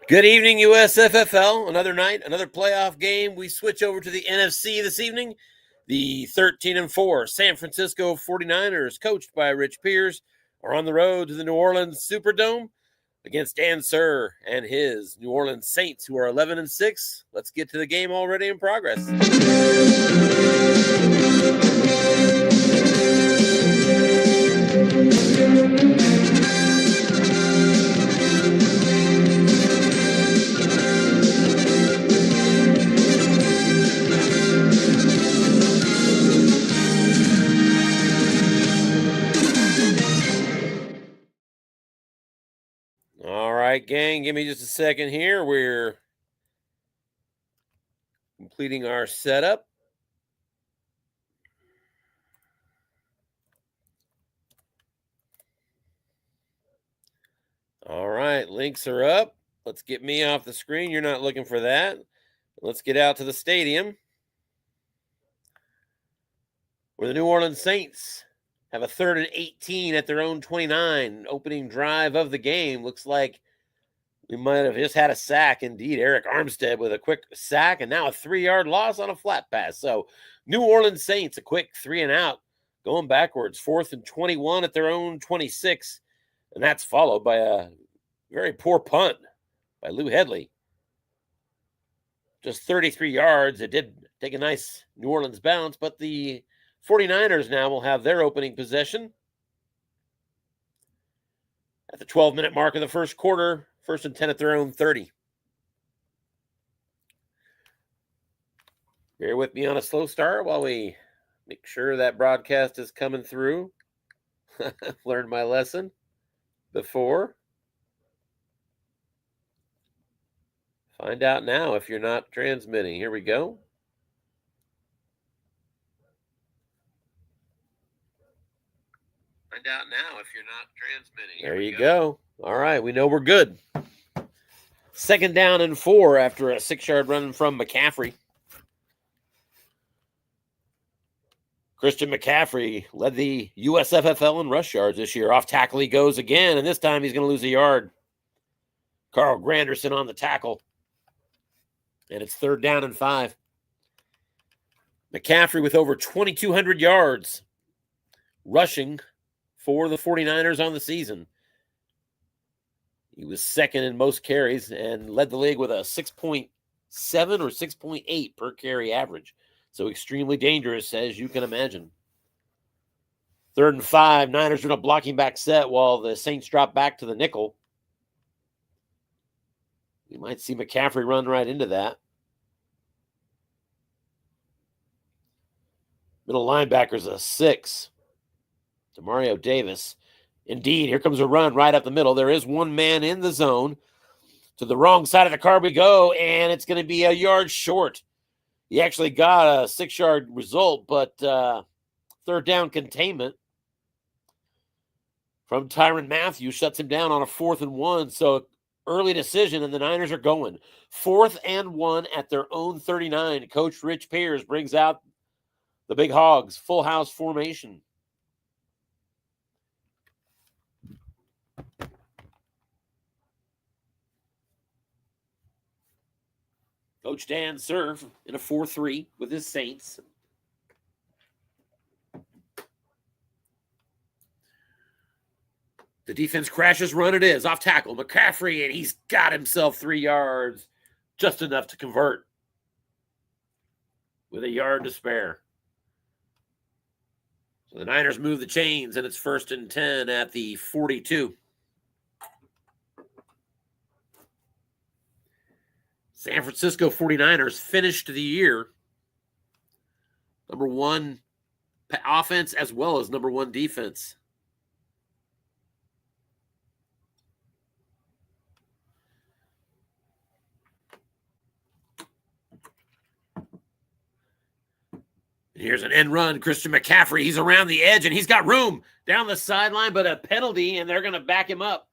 Good evening, USFFL. Another night, another playoff game. We switch over to the NFC this evening. The 13-4 San Francisco 49ers, coached by Rich Pierce, are on the road to the New Orleans Superdome against Dan Sir and his New Orleans Saints, who are 11-6. Let's get to the game already in progress. All right, gang, give me just a second here. We're completing our setup. All right, links are up. Let's get me off the screen. You're not looking for that. Let's get out to the stadium, where the New Orleans Saints have a 3rd and 18 at their own 29. Opening drive of the game. Looks like we might have just had a sack. Indeed, Eric Armstead with a quick sack, and now a 3-yard loss on a flat pass. So New Orleans Saints, a quick 3-and-out, going backwards. 4th and 21 at their own 26. And that's followed by a very poor punt by Lou Headley. Just 33 yards. It did take a nice New Orleans bounce, but the 49ers now will have their opening possession at the 12-minute mark of the first quarter. 1st and 10 at their own 30. Bear with me on a slow start while we make sure that broadcast is coming through. Learned my lesson before. Find out now if you're not transmitting. Here we go. Find out now if you're not transmitting. There you go. All right, we know we're good. 2nd down and 4 after a 6-yard run from McCaffrey. Christian McCaffrey led the USFFL in rush yards this year. Off tackle he goes again, and this time he's going to lose a yard. Carl Granderson on the tackle. And it's 3rd down and 5. McCaffrey with over 2,200 yards rushing for the 49ers on the season. He was 2nd in most carries and led the league with a 6.7 or 6.8 per carry average. So extremely dangerous, as you can imagine. 3rd and 5. Niners are in a blocking back set while the Saints drop back to the nickel. We might see McCaffrey run right into that. Middle linebacker's a 6. Demario Davis. Indeed, here comes a run right up the middle. There is one man in the zone. To the wrong side of the car we go, and it's going to be a yard short. He actually got a 6-yard result, but 3rd down containment from Tyrann Mathieu shuts him down on a 4th and 1. So early decision, and the Niners are going. 4th and 1 at their own 39. Coach Rich Pierce brings out the Big Hogs, full house formation. Coach Dan Surf in a 4-3 with his Saints. The defense crashes run it is. Off tackle, McCaffrey, and he's got himself 3 yards. Just enough to convert. With a yard to spare. So the Niners move the chains, and it's 1st and 10 at the 42. San Francisco 49ers finished the year number 1 offense as well as number 1 defense. Here's an end run. Christian McCaffrey, he's around the edge, and he's got room down the sideline, but a penalty, and they're going to back him up.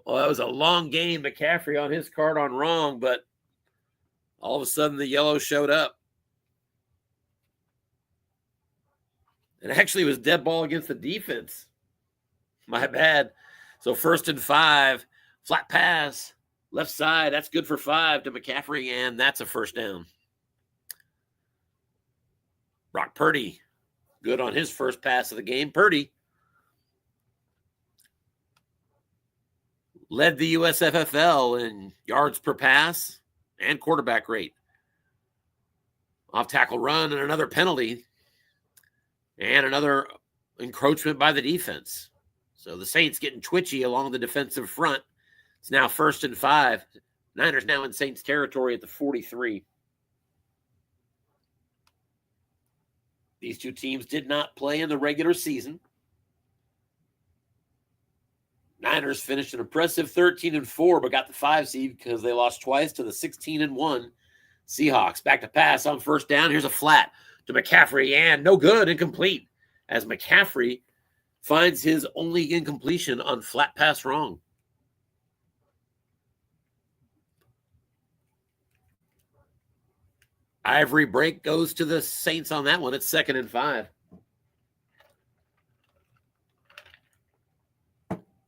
Well, that was a long game. McCaffrey on his card on wrong, but all of a sudden the yellow showed up. It actually was dead ball against the defense. My bad. So 1st and 5, flat pass. Left side, that's good for 5 to McCaffrey, and that's a first down. Brock Purdy, good on his first pass of the game. Purdy led the USFFL in yards per pass and quarterback rate. Off-tackle run and another penalty and another encroachment by the defense. So the Saints getting twitchy along the defensive front. It's now 1st and 5. Niners now in Saints territory at the 43. These two teams did not play in the regular season. Niners finished an impressive 13-4, but got the 5 seed because they lost twice to the 16-1 Seahawks. Back to pass on first down. Here's a flat to McCaffrey, and no good, incomplete, as McCaffrey finds his only incompletion on flat pass wrong. Ivory break goes to the Saints on that one. It's 2nd and 5.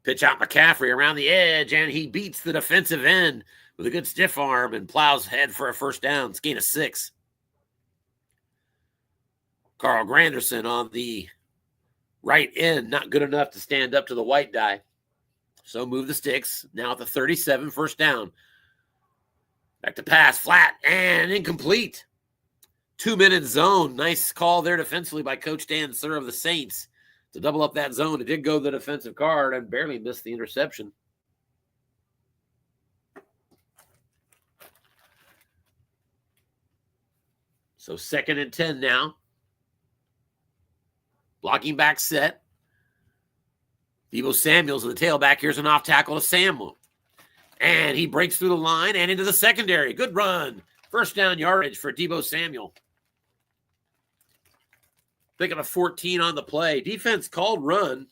Pitch out McCaffrey around the edge, and he beats the defensive end with a good stiff arm and plows ahead for a first down. It's gain of 6. Carl Granderson on the right end, not good enough to stand up to the white die. So move the sticks. Now at the 37, first down. Back to pass, flat, and incomplete. 2-minute zone. Nice call there defensively by Coach Dan Sir of the Saints to double up that zone. It did go the defensive card and barely missed the interception. So 2nd and 10 now. Blocking back set. Deebo Samuel's the tailback. Here's an off tackle to Samuel. And he breaks through the line and into the secondary. Good run. First down yardage for Deebo Samuel. Pick up a 14 on the play. Defense called run.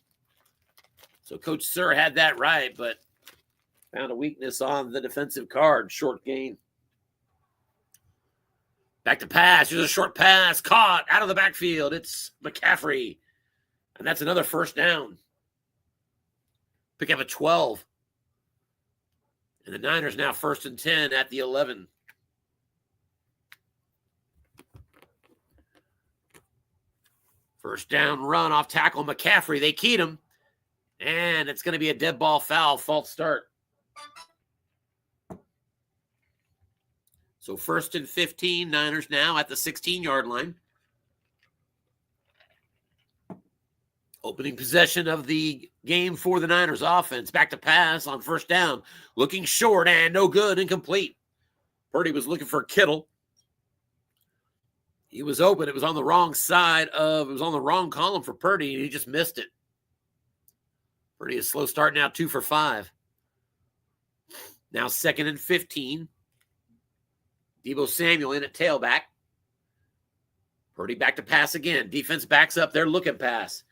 So Coach Sir had that right, but found a weakness on the defensive card. Short gain. Back to pass. Here's a short pass. Caught out of the backfield. It's McCaffrey. And that's another first down. Pick up a 12. And the Niners now 1st and 10 at the 11. First down run off tackle McCaffrey. They keyed him. And it's going to be a dead ball foul. False start. So 1st and 15. Niners now at the 16-yard line. Opening possession of the game for the Niners offense. Back to pass on first down. Looking short and no good. Incomplete. Purdy was looking for Kittle. He was open. It was on the wrong side of, it was on the wrong column for Purdy, and he just missed it. Purdy is slow start now, 2 for 5. Now 2nd and 15. Deebo Samuel in at tailback. Purdy back to pass again. Defense backs up. They're looking pass.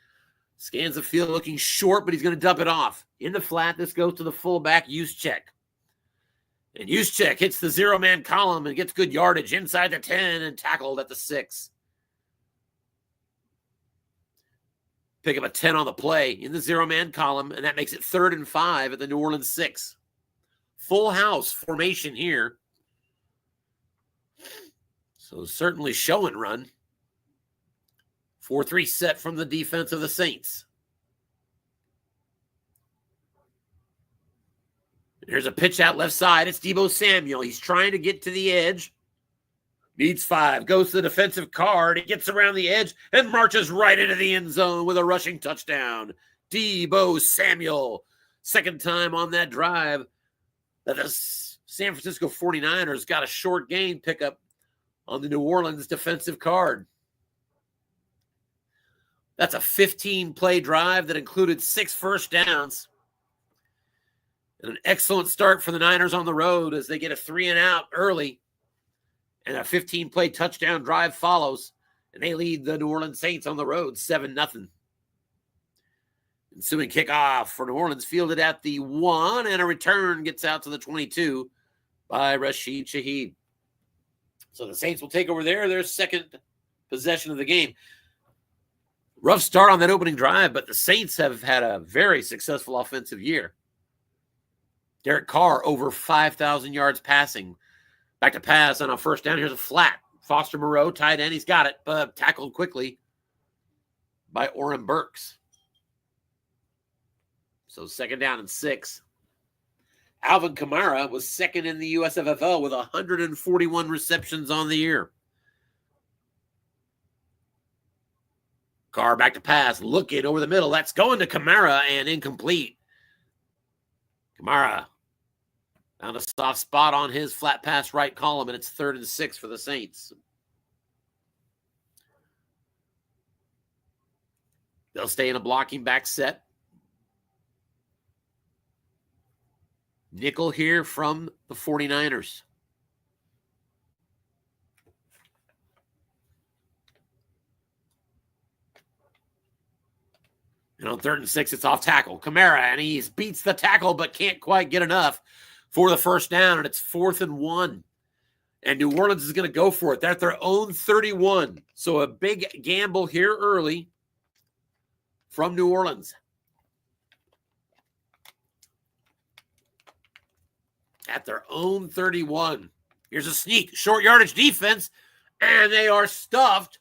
Scans the field looking short, but he's going to dump it off. In the flat, this goes to the fullback, Juszczyk. And Juszczyk hits the 0-man column and gets good yardage inside the 10 and tackled at the 6. Pick up a 10 on the play in the 0-man column, and that makes it 3rd and 5 at the New Orleans 6. Full house formation here. So certainly show and run. 4-3 set from the defense of the Saints. There's a pitch out left side. It's Deebo Samuel. He's trying to get to the edge. Needs 5. Goes to the defensive card. He gets around the edge and marches right into the end zone with a rushing touchdown. Deebo Samuel. Second time on that drive that the San Francisco 49ers got a short gain pickup on the New Orleans defensive card. That's a 15-play drive that included 6 first downs. And an excellent start for the Niners on the road as they get a 3-and-out early. And a 15-play touchdown drive follows. And they lead the New Orleans Saints on the road 7-0. Ensuing kickoff for New Orleans fielded at the 1. And a return gets out to the 22 by Rashid Shaheed. So the Saints will take over their second possession of the game. Rough start on that opening drive, but the Saints have had a very successful offensive year. Derek Carr over 5,000 yards passing. Back to pass on a first down. Here's a flat. Foster Moreau, tight end. He's got it, but tackled quickly by Oren Burks. So 2nd down and 6. Alvin Kamara was 2nd in the USFFL with 141 receptions on the year. Carr back to pass, looking over the middle. That's going to Kamara and incomplete. Kamara found a soft spot on his flat pass right column, and it's 3rd and 6 for the Saints. They'll stay in a blocking back set. Nickel here from the 49ers. And on 3rd and 6, it's off tackle. Kamara, and he beats the tackle, but can't quite get enough for the first down, and it's 4th and 1. And New Orleans is going to go for it. They're at their own 31. So a big gamble here early from New Orleans. At their own 31. Here's a sneak. Short yardage defense, and they are stuffed.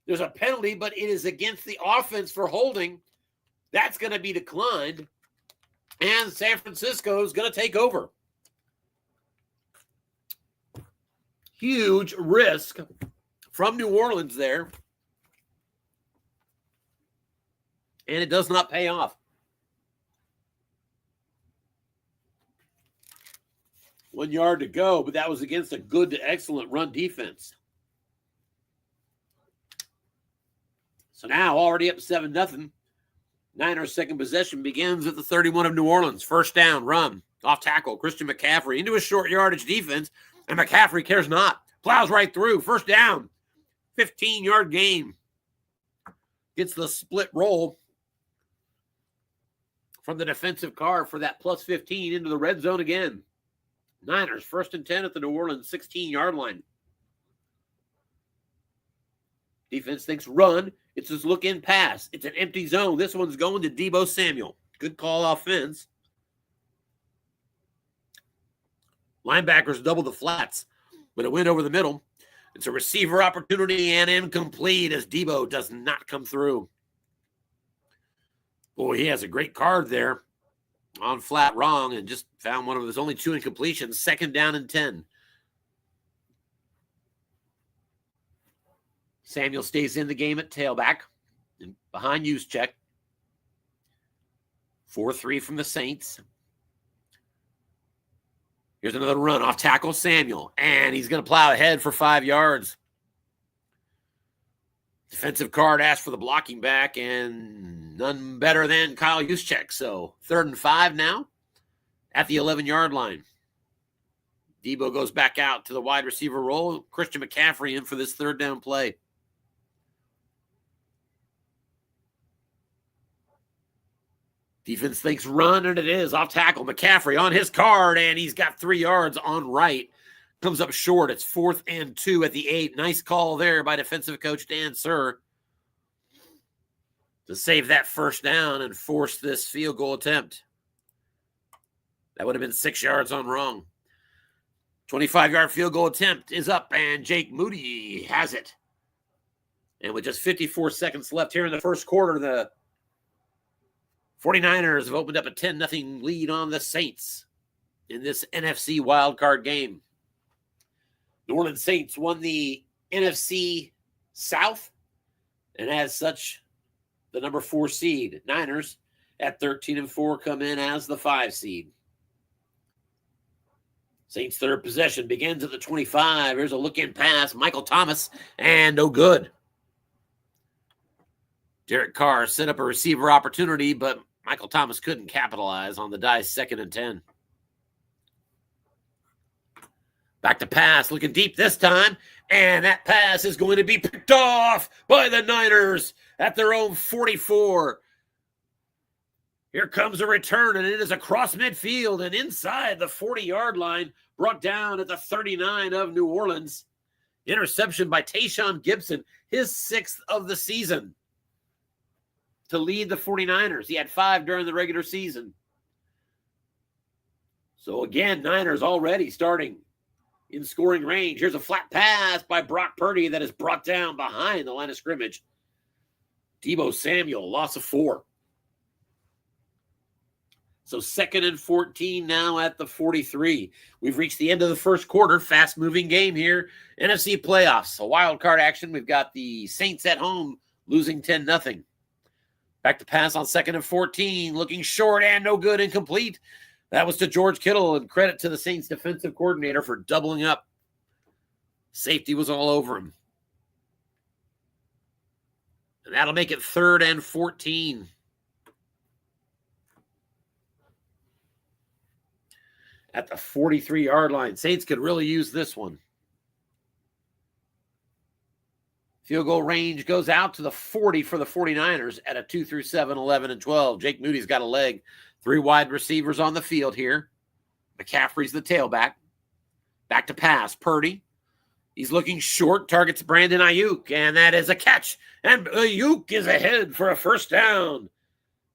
There's a penalty, but it is against the offense for holding. That's going to be declined. And San Francisco is going to take over. Huge risk from New Orleans there. And it does not pay off. 1 yard to go, but that was against a good to excellent run defense. So now already up 7-0. Niners' second possession begins at the 31 of New Orleans. First down, run, off tackle, Christian McCaffrey into a short yardage defense, and McCaffrey cares not. Plows right through. First down, 15-yard gain. Gets the split roll from the defensive car for that plus 15 into the red zone again. Niners, 1st and 10 at the New Orleans 16-yard line. Defense thinks run. It's his look-in pass. It's an empty zone. This one's going to Deebo Samuel. Good call offense. Linebackers double the flats, but it went over the middle. It's a receiver opportunity and incomplete as Deebo does not come through. Boy, he has a great card there on flat wrong and just found one of his only 2 incompletions. 2nd down and 10. Samuel stays in the game at tailback and behind Juszczyk. 4-3 from the Saints. Here's another run off tackle, Samuel, and he's going to plow ahead for 5 yards. Defensive card asked for the blocking back, and none better than Kyle Juszczyk. So 3rd and 5 now at the 11-yard line. Deebo goes back out to the wide receiver role. Christian McCaffrey in for this 3rd down play. Defense thinks run, and it is off tackle. McCaffrey on his card, and he's got 3 yards on right. Comes up short. It's 4th and 2 at the 8. Nice call there by defensive coach Dan Sir to save that first down and force this field goal attempt. That would have been 6 yards on wrong. 25-yard field goal attempt is up, and Jake Moody has it. And with just 54 seconds left here in the first quarter, the 49ers have opened up a 10-0 lead on the Saints in this NFC wildcard game. New Orleans Saints won the NFC South, and as such, the number 4 seed. Niners at 13-4 come in as the 5 seed. Saints' 3rd possession begins at the 25. Here's a look-in pass. Michael Thomas, and no good. Derek Carr set up a receiver opportunity, but Michael Thomas couldn't capitalize on the dice. 2nd and 10. Back to pass, looking deep this time, and that pass is going to be picked off by the Niners at their own 44. Here comes a return, and it is across midfield and inside the 40-yard line, brought down at the 39 of New Orleans. Interception by Tayshaun Gibson, his 6th of the season to lead the 49ers. He had 5 during the regular season. So again, Niners already starting in scoring range. Here's a flat pass by Brock Purdy that is brought down behind the line of scrimmage. Deebo Samuel, loss of 4. So 2nd and 14 now at the 43. We've reached the end of the first quarter. Fast-moving game here. NFC playoffs. A wild card action. We've got the Saints at home losing 10-0. Back to pass on 2nd and 14. Looking short and no good, incomplete. That was to George Kittle, and credit to the Saints defensive coordinator for doubling up. Safety was all over him. And that'll make it 3rd and 14. At the 43-yard line. Saints could really use this one. Field goal range goes out to the 40 for the 49ers at a 2 through 7, 11, and 12. Jake Moody's got a leg. 3 wide receivers on the field here. McCaffrey's the tailback. Back to pass. Purdy. He's looking short. Targets Brandon Ayuk. And that is a catch. And Ayuk is ahead for a first down.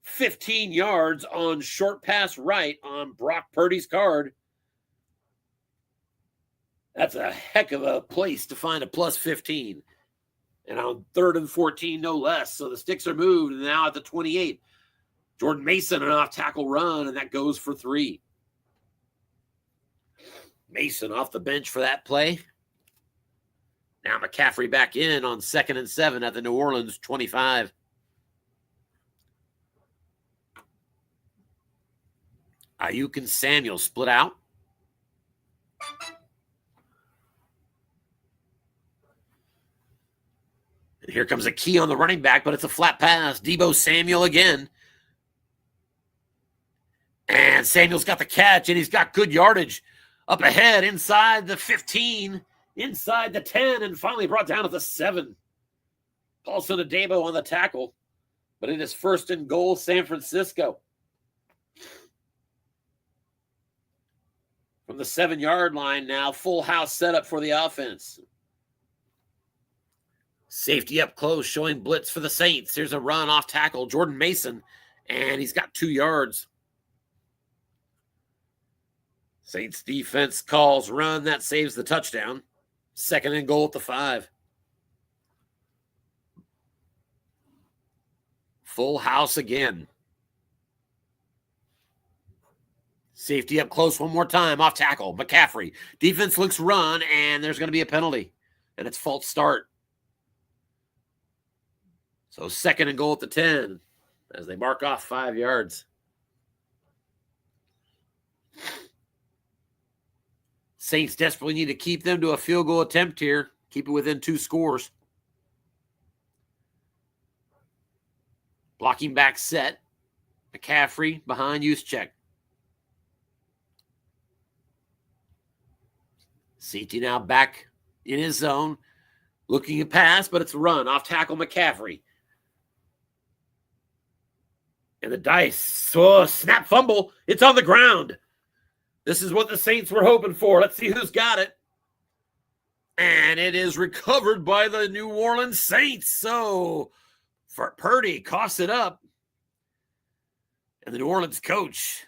15 yards on short pass right on Brock Purdy's card. That's a heck of a place to find a plus 15. And on 3rd and 14, no less. So the sticks are moved. And now at the 28, Jordan Mason, an off-tackle run, and that goes for 3. Mason off the bench for that play. Now McCaffrey back in on 2nd and 7 at the New Orleans 25. Ayuk and Samuel split out. And here comes a key on the running back, but it's a flat pass. Deebo Samuel again. And Samuel's got the catch, and he's got good yardage up ahead inside the 15, inside the 10, and finally brought down at the 7. Paulson Adebo on the tackle, but it is 1st and goal, San Francisco. From the 7-yard line now, full house setup for the offense. Safety up close, showing blitz for the Saints. Here's a run off tackle, Jordan Mason, and he's got 2 yards. Saints defense calls run. That saves the touchdown. 2nd and goal at the 5. Full house again. Safety up close one more time. Off tackle. McCaffrey. Defense looks run, and there's going to be a penalty. And it's false start. So 2nd and goal at the 10 as they mark off 5 yards. Saints desperately need to keep them to a field goal attempt here. Keep it within 2 scores. Blocking back set. McCaffrey behind Juszczyk. CT now back in his zone. Looking at pass, but it's a run. Off tackle McCaffrey. And the dice. Oh, snap fumble. It's on the ground. This is what the Saints were hoping for. Let's see who's got it. And it is recovered by the New Orleans Saints. So for Purdy coughs it up. And the New Orleans coach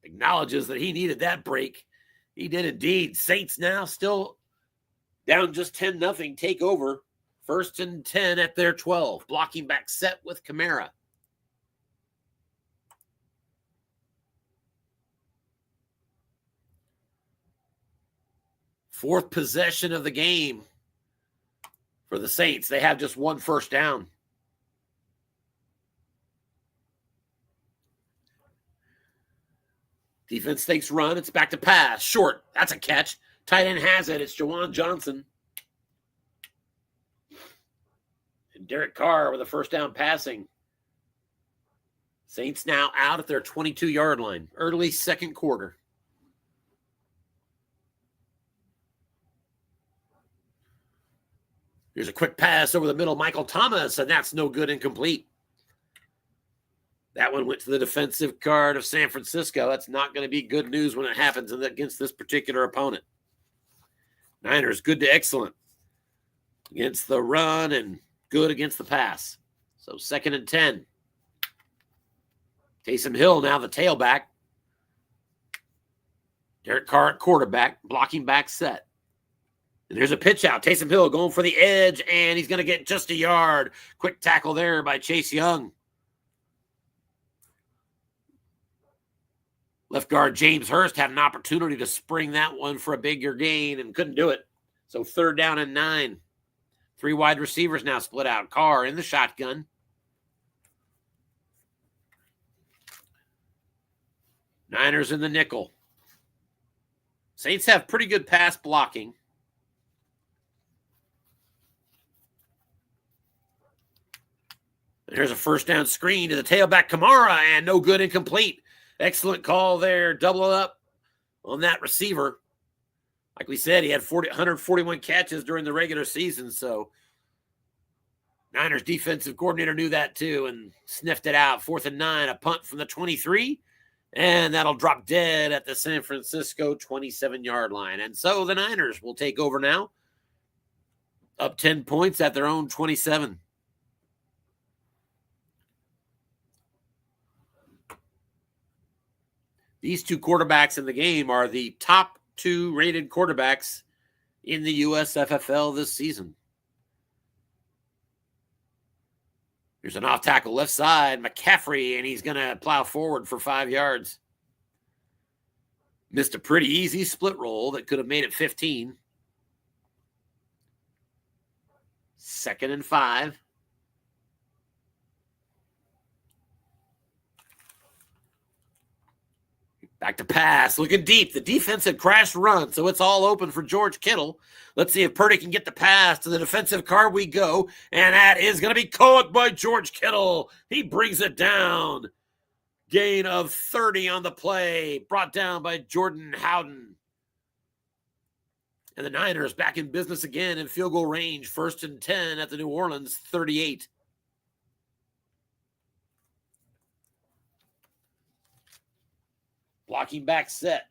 acknowledges that he needed that break. He did indeed. Saints now still down just 10-0. Take over. 1st and 10 at their 12. Blocking back set with Kamara. Fourth possession of the game for the Saints. They have just 1 first down. Defense thinks run. It's back to pass. Short. That's a catch. Tight end has it. It's Jawan Johnson. And Derek Carr with a first down passing. Saints now out at their 22-yard line. Early 2nd quarter. Here's a quick pass over the middle. Michael Thomas, and that's no good, incomplete. That one went to the defensive card of San Francisco. That's not going to be good news when it happens against this particular opponent. Niners, good to excellent against the run and good against the pass. So 2nd and 10. Taysom Hill now the tailback. Derek Carr at quarterback, blocking back set. And there's a pitch out. Taysom Hill going for the edge, and he's going to get just a yard. Quick tackle there by Chase Young. Left guard James Hurst had an opportunity to spring that one for a bigger gain and couldn't do it. So 3rd down and 9. 3 wide receivers now split out. Carr in the shotgun. Niners in the nickel. Saints have pretty good pass blocking. There's a 1st down screen to the tailback Kamara, and no good, incomplete. Excellent call there. Double up on that receiver. Like we said, he had 141 catches during the regular season, so Niners defensive coordinator knew that too and sniffed it out. 4th and 9, a punt from the 23, and that'll drop dead at the San Francisco 27-yard line. And so the Niners will take over now, up 10 points at their own 27. These 2 quarterbacks in the game are the top 2 rated quarterbacks in the USFFL this season. Here's an off tackle left side, McCaffrey, and he's going to plow forward for 5 yards. Missed a pretty easy split roll that could have made it 15. 2nd and 5. Back to pass, looking deep. The defense had crashed run, so it's all open for George Kittle. Let's see if Purdy can get the pass. To the defensive card we go, and that is going to be caught by George Kittle. He brings it down. Gain of 30 on the play, brought down by Jordan Howden. And the Niners back in business again in field goal range. 1st and 10 at the New Orleans 38. Blocking back set.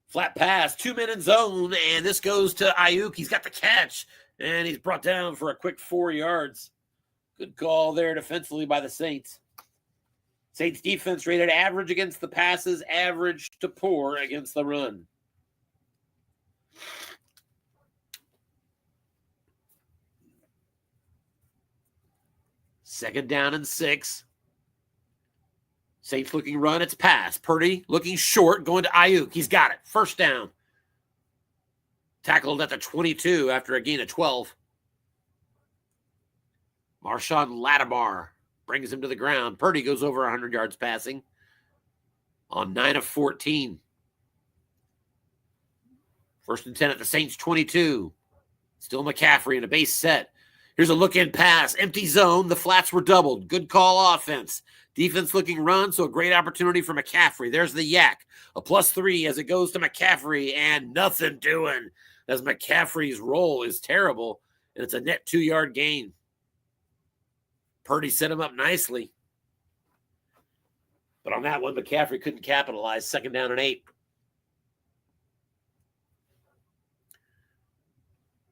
Flat pass, 2 men in zone, and this goes to Ayuk. He's got the catch, and he's brought down for a quick 4 yards. Good call there defensively by the Saints. Saints defense rated average against the passes, average to poor against the run. Second down and 6. Saints looking run, it's pass. Purdy looking short, going to Ayuk. He's got it. 1st down. Tackled at the 22 after a gain of 12. Marshawn Lattimore brings him to the ground. Purdy goes over 100 yards passing on 9 of 14. 1st and 10 at the Saints 22. Still McCaffrey in a base set. Here's a look-in pass. Empty zone. The flats were doubled. Good call offense. Defense looking run, so a great opportunity for McCaffrey. There's the yak. A +3 as it goes to McCaffrey, and nothing doing as McCaffrey's roll is terrible, and it's a net 2-yard gain. Purdy set him up nicely. But on that one, McCaffrey couldn't capitalize. 2nd down and 8.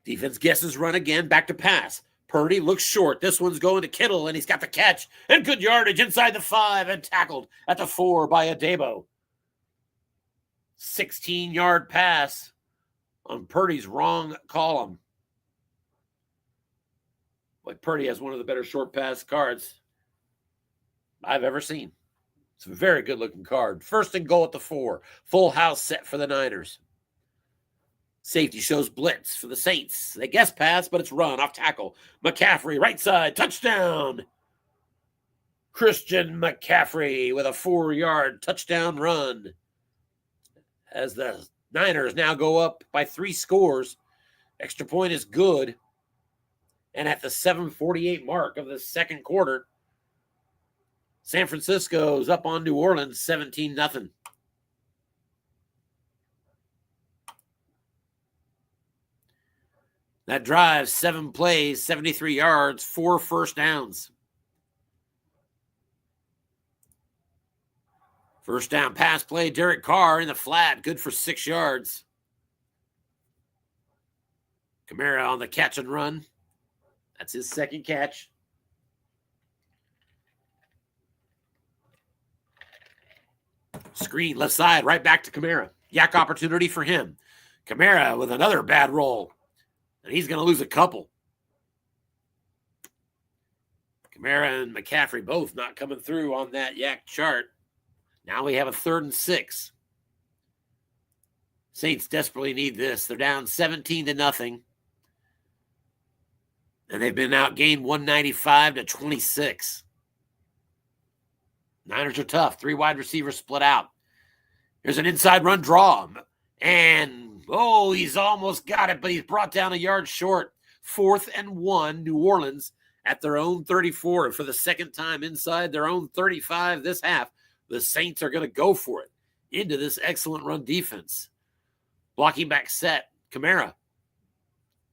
Defense guesses run again. Back to pass. Purdy looks short. This one's going to Kittle, and he's got the catch. And good yardage inside the 5 and tackled at the 4 by Adebo. 16-yard pass on Purdy's wrong column. Like Purdy has one of the better short pass cards I've ever seen. It's a very good-looking card. 1st and goal at the 4. Full house set for the Niners. Safety shows blitz for the Saints. They guess pass, but it's run off tackle. McCaffrey, right side, touchdown. Christian McCaffrey with a 4-yard touchdown run. As the Niners now go up by 3 scores. Extra point is good. And at the 7:48 mark of the 2nd quarter, San Francisco's up on New Orleans 17-0. That drive, 7 plays, 73 yards, 4 first downs. First down pass play, Derek Carr in the flat, good for 6 yards. Kamara on the catch and run. That's his 2nd catch. Screen left side, right back to Kamara. Yak opportunity for him. Kamara with another bad roll. And he's going to lose a couple. Kamara and McCaffrey both not coming through on that Yak chart. Now we have a 3rd and 6. Saints desperately need this. They're down 17-0. And they've been outgained 195-26. Niners are tough. 3 wide receivers split out. Here's an inside run draw. And, he's almost got it, but he's brought down a yard short. 4th and 1, New Orleans at their own 34. And for the second time inside their own 35 this half, the Saints are going to go for it into this excellent run defense. Blocking back set. Kamara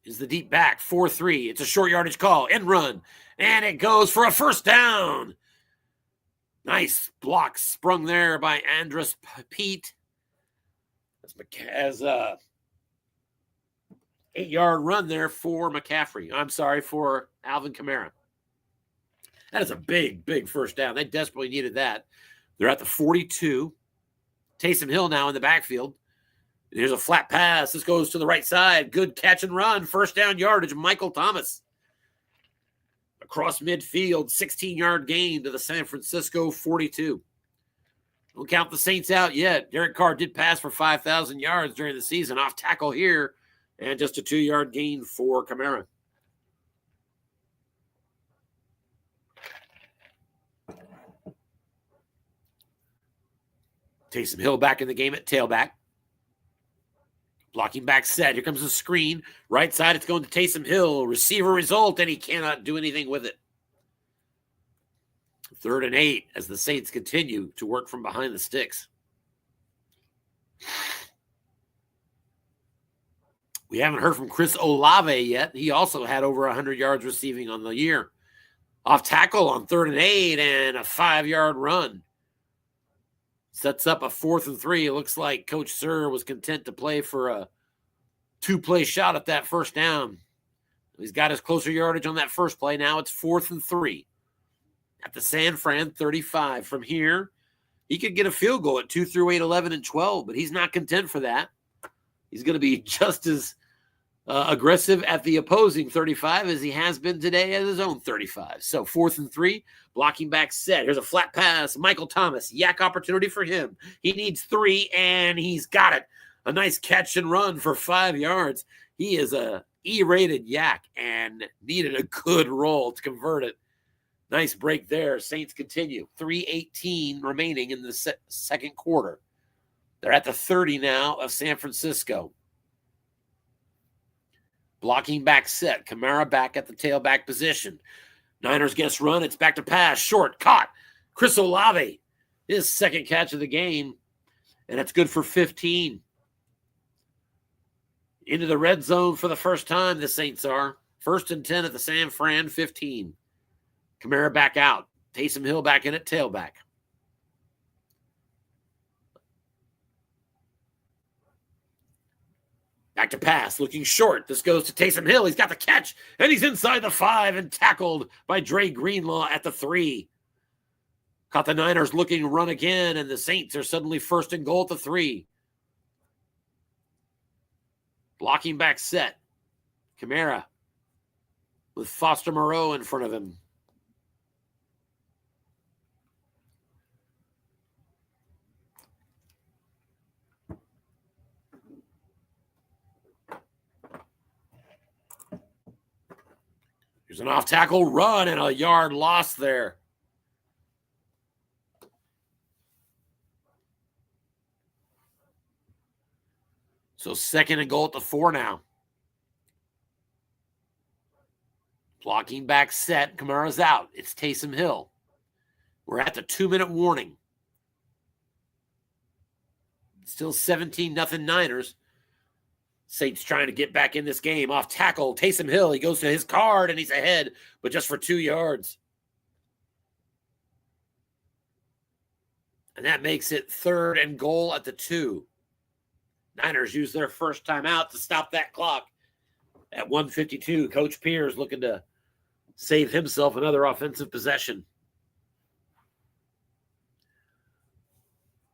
is the deep back. 4-3. It's a short yardage call. End run. And it goes for a first down. Nice block sprung there by Andres Pete. As a 8-yard run there for McCaffrey. I'm sorry, for Alvin Kamara. That is a big, big first down. They desperately needed that. They're at the 42. Taysom Hill now in the backfield. Here's a flat pass. This goes to the right side. Good catch and run. First down yardage. Michael Thomas. Across midfield. 16-yard gain to the San Francisco 42. Don't count the Saints out yet. Derek Carr did pass for 5,000 yards during the season. Off tackle here. And just a 2-yard gain for Kamara. Taysom Hill back in the game at tailback. Blocking back set. Here comes the screen. Right side, it's going to Taysom Hill. Receiver result, and he cannot do anything with it. 3rd and 8 as the Saints continue to work from behind the sticks. We haven't heard from Chris Olave yet. He also had over 100 yards receiving on the year. Off tackle on 3rd and 8 and a 5-yard run. Sets up a 4th and 3. It looks like Coach Sir was content to play for a 2-play shot at that first down. He's got his closer yardage on that first play. Now it's 4th and 3 at the San Fran 35. From here, he could get a field goal at 2 through 8, 11, and 12, but he's not content for that. He's going to be just as aggressive at the opposing 35 as he has been today at his own 35. So 4th and 3, blocking back set. Here's a flat pass. Michael Thomas, Yak opportunity for him. He needs 3, and he's got it. A nice catch and run for 5 yards. He is a E-rated Yak and needed a good roll to convert it. Nice break there. Saints continue. 3:18 remaining in the second quarter. They're at the 30 now of San Francisco. Blocking back set. Kamara back at the tailback position. Niners gets run. It's back to pass. Short. Caught. Chris Olave. His second catch of the game. And it's good for 15. Into the red zone for the first time, the Saints are. 1st and 10 at the San Fran 15. Kamara back out. Taysom Hill back in at tailback. Back to pass, looking short. This goes to Taysom Hill. He's got the catch, and he's inside the 5 and tackled by Dre Greenlaw at the 3. Caught the Niners looking run again, and the Saints are suddenly 1st and goal at the 3. Blocking back set. Kamara with Foster Moreau in front of him. There's an off-tackle run and a yard lost there. So 2nd and goal at the 4 now. Blocking back set. Kamara's out. It's Taysom Hill. We're at the 2-minute warning. Still 17-0 Niners. Saints trying to get back in this game. Off tackle, Taysom Hill. He goes to his card, and he's ahead, but just for 2 yards. And that makes it 3rd and goal at the 2. Niners use their first timeout to stop that clock at 1:52. Coach Pierce looking to save himself another offensive possession.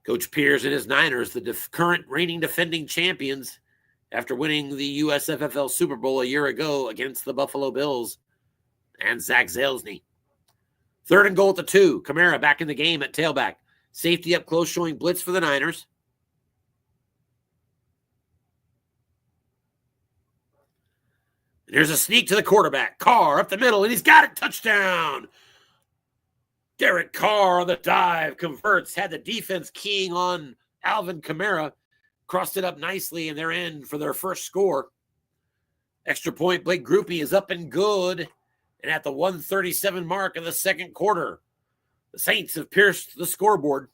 Coach Pierce and his Niners, the current reigning defending champions, after winning the USFFL Super Bowl a year ago against the Buffalo Bills and Zach Zelzny. 3rd and goal at the 2. Kamara back in the game at tailback. Safety up close showing blitz for the Niners. There's a sneak to the quarterback. Carr up the middle, and he's got it. Touchdown. Derek Carr on the dive converts. Had the defense keying on Alvin Kamara. Crossed it up nicely, and they're in for their first score. Extra point, Blake Groupie is up and good. And at the 1:37 mark of the second quarter, the Saints have pierced the scoreboard,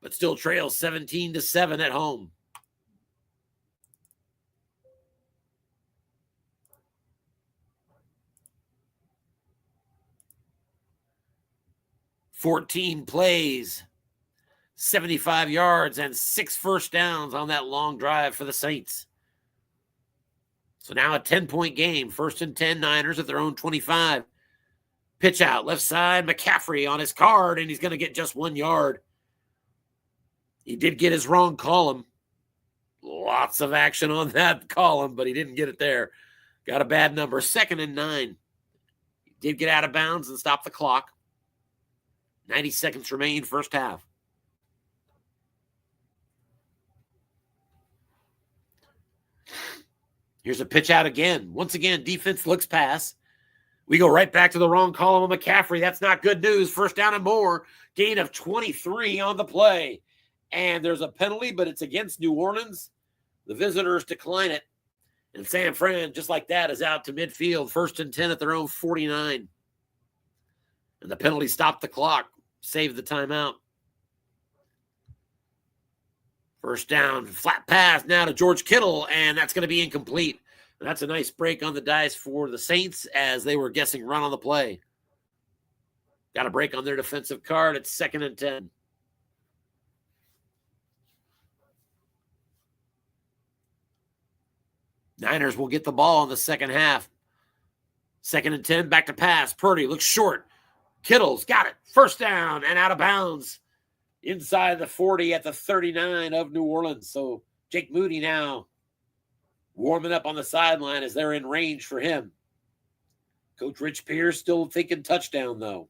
but still trail 17-7 at home. "14 plays, 75 yards, and 6 first downs on that long drive for the Saints. So now a 10-point game. 1st and 10, Niners at their own 25. Pitch out, left side, McCaffrey on his card, and he's going to get just 1 yard. He did get his wrong column. Lots of action on that column, but he didn't get it there. Got a bad number. 2nd and 9. He did get out of bounds and stop the clock. 90 seconds remain, first half. Here's a pitch out again. Once again, defense looks pass. We go right back to the wrong column of McCaffrey. That's not good news. 1st down and more. Gain of 23 on the play. And there's a penalty, but it's against New Orleans. The visitors decline it. And San Fran, just like that, is out to midfield. 1st and 10 at their own 49. And the penalty stopped the clock. Saved the timeout. 1st down, flat pass now to George Kittle, and that's going to be incomplete. And that's a nice break on the dice for the Saints as they were guessing run on the play. Got a break on their defensive card. It's 2nd and 10. Niners will get the ball in the second half. 2nd and 10, back to pass. Purdy looks short. Kittle's got it. 1st down and out of bounds. Inside the 40 at the 39 of New Orleans. So Jake Moody now warming up on the sideline as they're in range for him. Coach Rich Pierce still thinking touchdown, though.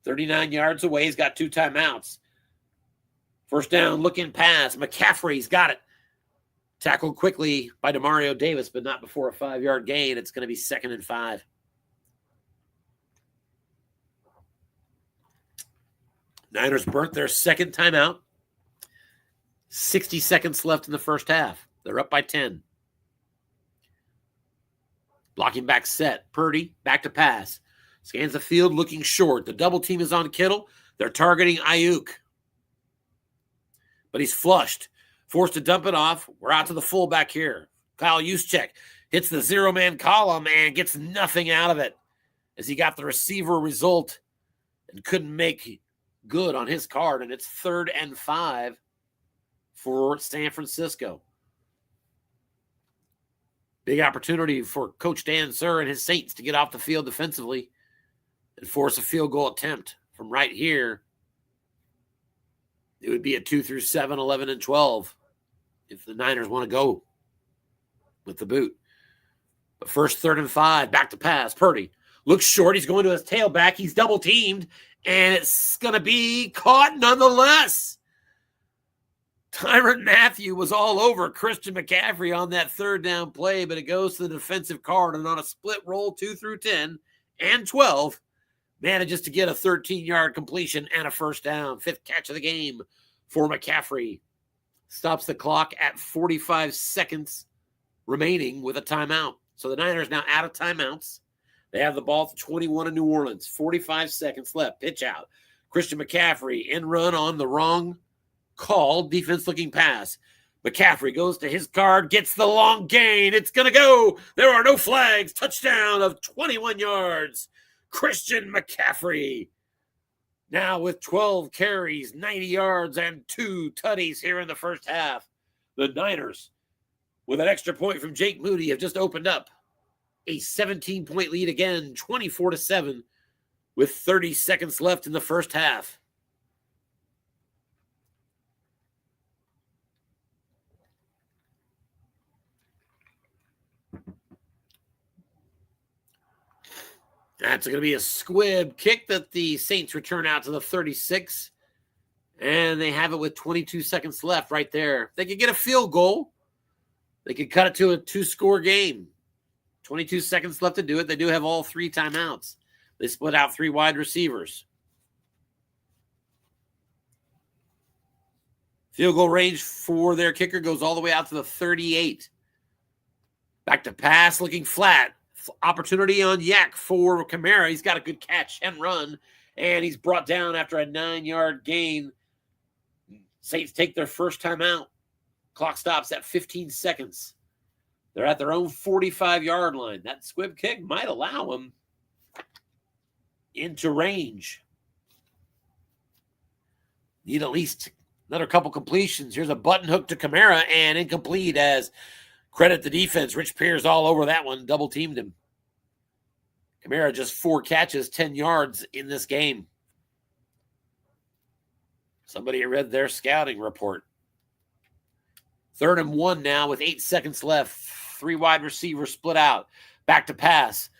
39 yards away. He's got 2 timeouts. 1st down, looking pass. McCaffrey's got it. Tackled quickly by Demario Davis, but not before a 5-yard gain. It's going to be 2nd and 5. Niners burnt their 2nd timeout. 60 seconds left in the first half. They're up by 10. Blocking back set. Purdy back to pass. Scans the field looking short. The double team is on Kittle. They're targeting Ayuk. But he's flushed. Forced to dump it off. We're out to the fullback here. Kyle Juszczyk hits the 0-man column and gets nothing out of it as he got the receiver result and couldn't make good on his card, and it's 3rd and 5 for San Francisco. Big opportunity for Coach Dan Sir and his Saints to get off the field defensively and force a field goal attempt from right here. It would be a 2-7, 11 and 12 if the Niners want to go with the boot. But first, 3rd and 5, back to pass. Purdy looks short. He's going to his tailback. He's double teamed. And it's going to be caught nonetheless. Tyrann Mathieu was all over Christian McCaffrey on that 3rd down play, but it goes to the defensive card. And on a split roll, 2 through 10 and 12, manages to get a 13-yard completion and a 1st down. 5th catch of the game for McCaffrey. Stops the clock at 45 seconds remaining with a timeout. So the Niners now out of timeouts. They have the ball at the 21 of New Orleans. 45 seconds left. Pitch out. Christian McCaffrey in run on the wrong call. Defense looking pass. McCaffrey goes to his card. Gets the long gain. It's going to go. There are no flags. Touchdown of 21 yards. Christian McCaffrey. Now with 12 carries, 90 yards, and 2 tutties here in the first half. The Niners, with an extra point from Jake Moody, have just opened up a 17-point lead again, 24-7, with 30 seconds left in the first half. That's going to be a squib kick that the Saints return out to the 36. And they have it with 22 seconds left right there. They could get a field goal. They could cut it to a 2-score game. 22 seconds left to do it. They do have all 3 timeouts. They split out 3 wide receivers. Field goal range for their kicker goes all the way out to the 38. Back to pass, looking flat. Opportunity on Yak for Kamara. He's got a good catch and run, and he's brought down after a 9-yard gain. Saints take their first timeout. Clock stops at 15 seconds. They're at their own 45-yard line. That squib kick might allow them into range. Need at least another couple completions. Here's a button hook to Kamara and incomplete as credit the defense. Rich Pierce all over that one. Double teamed him. Kamara just 4 catches, 10 yards in this game. Somebody read their scouting report. 3rd and 1 now with 8 seconds left. 3 wide receivers split out. Back to pass.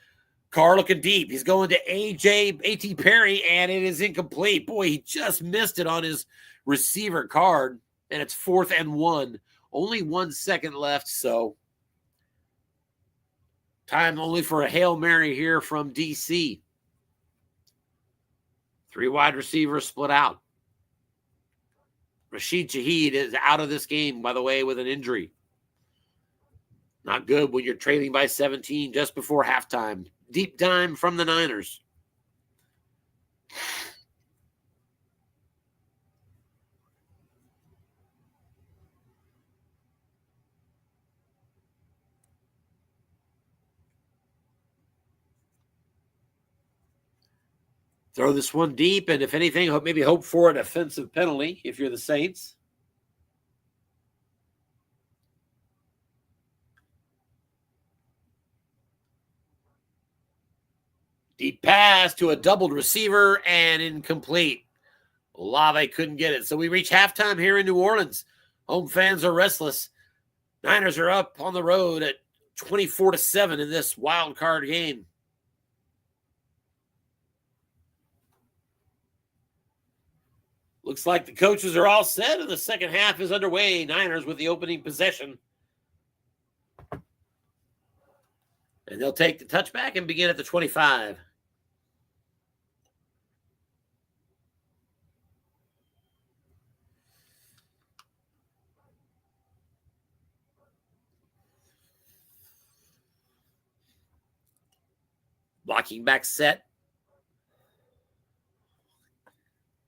Carr looking deep. He's going to A.T. Perry, and it is incomplete. Boy, he just missed it on his receiver card, and it's 4th and 1. Only 1 second left, so time only for a Hail Mary here from D.C. 3 wide receivers split out. Rashid Shaheed is out of this game, by the way, with an injury. Not good when you're trailing by 17 just before halftime. Deep dime from the Niners. Throw this one deep, and if anything, maybe hope for an offensive penalty if you're the Saints. Deep pass to a doubled receiver and incomplete. Olave couldn't get it. So we reach halftime here in New Orleans. Home fans are restless. Niners are up on the road at 24-7 in this wild card game. Looks like the coaches are all set and the second half is underway. Niners with the opening possession. And they'll take the touchback and begin at the 25. Blocking back set.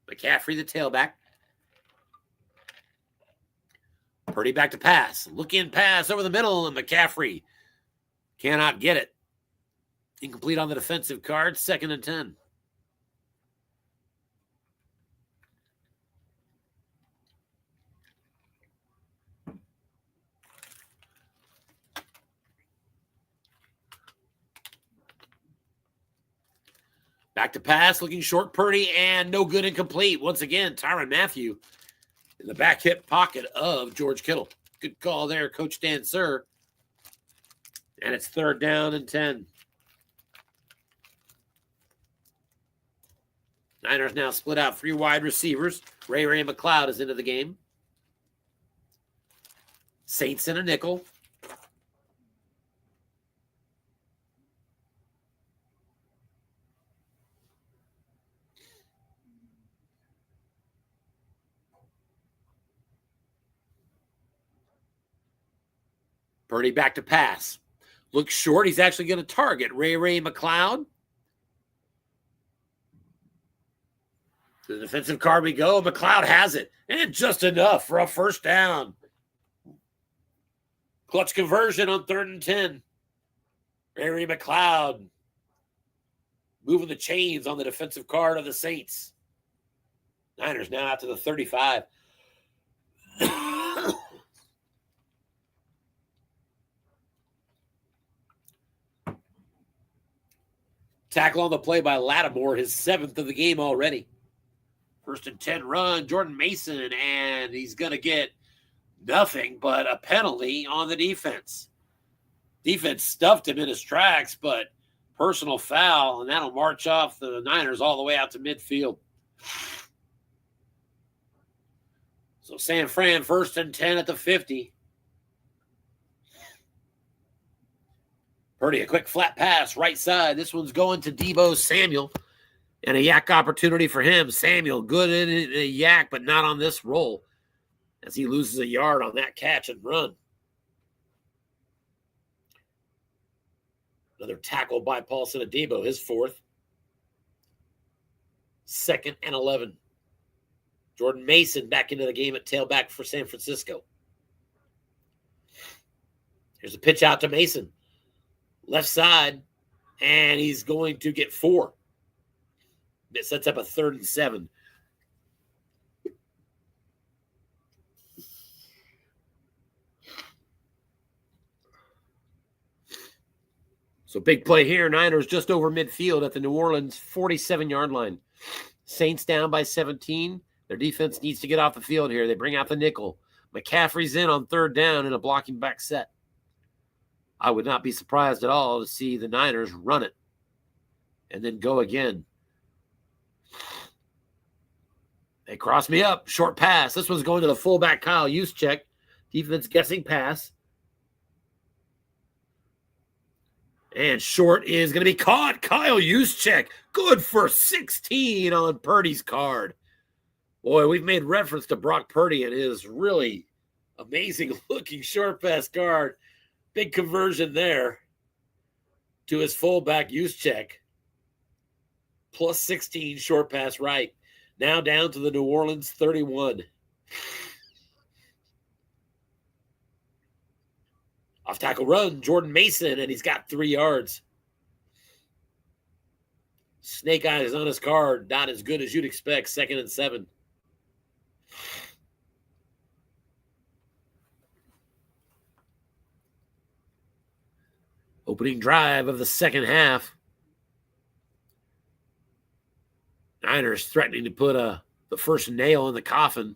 McCaffrey, the tailback. Purdy back to pass. Look in pass over the middle, and McCaffrey cannot get it. Incomplete on the defensive card, 2nd and 10. Back to pass, looking short, Purdy, and no good, incomplete. Once again, Tyrann Mathieu in the back hip pocket of George Kittle. Good call there, Coach Dan Sir. And it's 3rd down and 10. Niners now split out 3 wide receivers. Ray McLeod is into the game. Saints in a nickel. Purdy back to pass. Looks short. He's actually going to target Ray McLeod. To the defensive card we go. McLeod has it. And just enough for a first down. Clutch conversion on 3rd and 10. Ray McLeod moving the chains on the defensive card of the Saints. Niners now out to the 35. Tackle on the play by Lattimore, his 7th of the game already. 1st and 10 run, Jordan Mason, and he's going to get nothing but a penalty on the defense. Defense stuffed him in his tracks, but Personal foul, and that'll march off the Niners all the way out to midfield. So San Fran 1st and 10 at the 50. Purdy, a quick flat pass, right side. This one's going to Deebo Samuel. And a yak opportunity for him. Samuel, good in a yak, but not on this roll, as he loses a yard on that catch and run. Another tackle by Paulson Adebo, his 4th. 2nd and 11. Jordan Mason back into the game at tailback for San Francisco. Here's a pitch out to Mason. Left side, and he's going to get 4. It sets up a 3rd and 7. So big play here. Niners just over midfield at the New Orleans 47-yard line. Saints down by 17. Their defense needs to get off the field here. They bring out the nickel. McCaffrey's in on 3rd down in a blocking back set. I would not be surprised at all to see the Niners run it and then go again. They cross me up. Short pass. This one's going to the fullback, Kyle Juszczyk. Defense guessing pass. And short is going to be caught. Kyle Juszczyk. Good for 16 on Purdy's card. Boy, we've made reference to Brock Purdy and his really amazing-looking short pass card. Big conversion there to his fullback, Juszczyk. Plus 16 short pass right. Now down to the New Orleans 31. Off tackle run, Jordan Mason, and he's got 3 yards. Snake eyes on his card. Not as good as you'd expect. 2nd and 7. Opening drive of the second half. Niners threatening to put the first nail in the coffin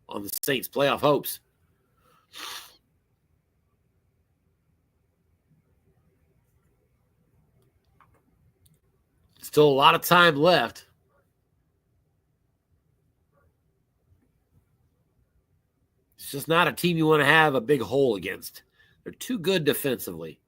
on the Saints' playoff hopes. Still a lot of time left. It's just not a team you want to have a big hole against. They're too good defensively.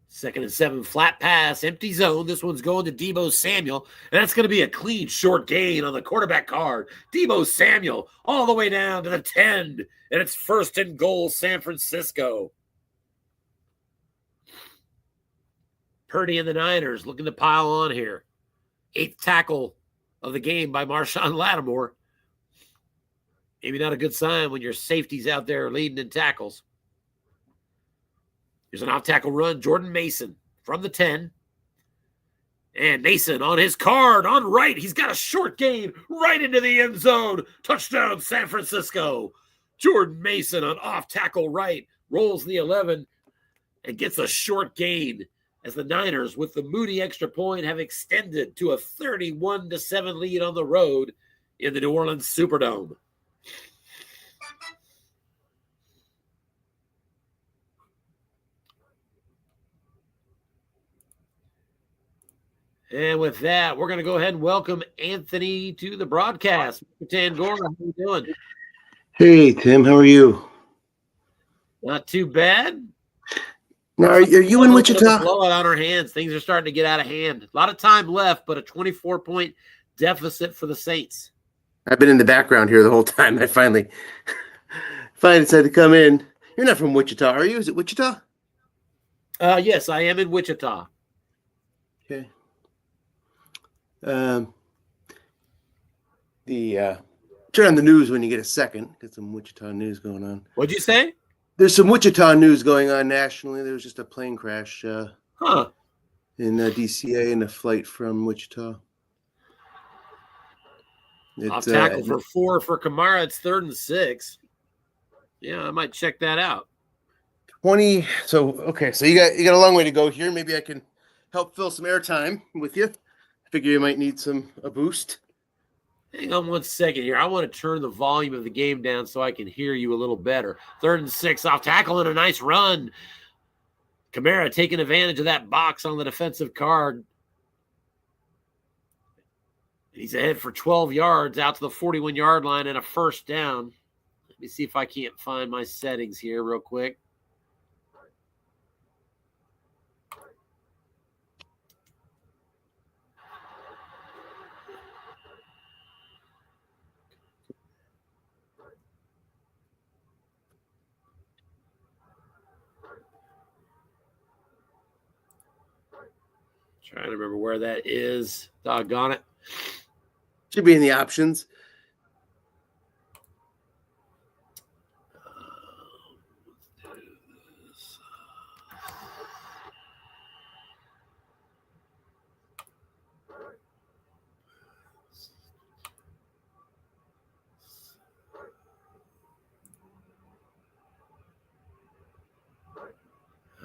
Second and 7, flat pass, empty zone. This one's going to Deebo Samuel, and that's going to be a clean short gain on the quarterback card. Deebo Samuel all the way down to the 10, and it's 1st and goal, San Francisco. Purdy and the Niners looking to pile on here. 8th tackle of the game by Marshawn Lattimore. Maybe not a good sign when your safety's out there leading in tackles. Here's an off-tackle run. Jordan Mason from the 10. And Mason on his card on right. He's got a short gain right into the end zone. Touchdown, San Francisco. Jordan Mason on off-tackle right. Rolls the 11 and gets a short gain as the Niners, with the Moody extra point, have extended to a 31-7 lead on the road in the New Orleans Superdome. And with that, we're going to go ahead and welcome Anthony to the broadcast. Mr. Tangora, how are you doing? Hey, Tim, how are you? Not too bad. Now, are you in Wichita? Blowout on our hands. Things are starting to get out of hand. A lot of time left, but a 24-point deficit for the Saints. I've been in the background here the whole time. I finally decided to come in. You're not from Wichita, are you? Is it Wichita? Yes, I am in Wichita. Okay. Turn on the news when you get a second. Get some Wichita news going on. What'd you say? There's some Wichita news going on nationally. There was just a plane crash in DCA in a flight from Wichita. Off tackle for 4 for Kamara. It's 3rd and 6. Yeah, I might check that out. 20. So you got a long way to go here. Maybe I can help fill some airtime with you. Figure you might need a boost. Hang on one second here. I want to turn the volume of the game down so I can hear you a little better. 3rd and 6 off tackle and a nice run. Kamara taking advantage of that box on the defensive card. He's ahead for 12 yards out to the 41-yard line and a first down. Let me see if I can't find my settings here real quick. Trying to remember where that is. Doggone it. Should be in the options.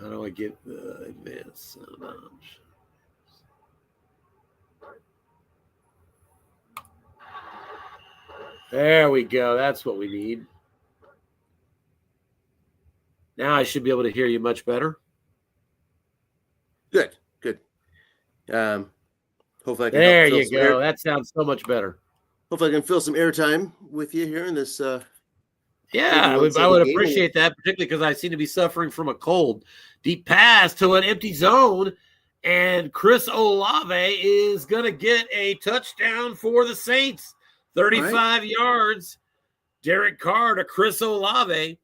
How do I get the advanced sound option? There we go. That's what we need. Now I should be able to hear you much better. Good. Hopefully I can there you go. That sounds so much better. Hopefully I can fill some airtime with you here in this. Yeah, I would appreciate that, particularly because I seem to be suffering from a cold. Deep pass to an empty zone, and Chris Olave is going to get a touchdown for the Saints. 35 yards. Derek Carr to Chris Olave.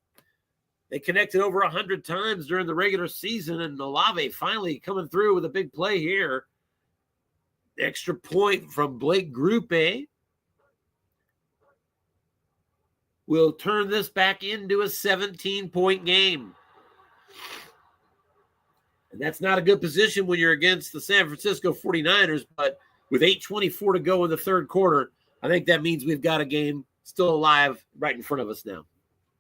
They connected over 100 times during the regular season, and Olave finally coming through with a big play here. Extra point from Blake Grupe will turn this back into a 17-point game. And that's not a good position when you're against the San Francisco 49ers, but with 8:24 to go in the third quarter, I think that means we've got a game still alive right in front of us now.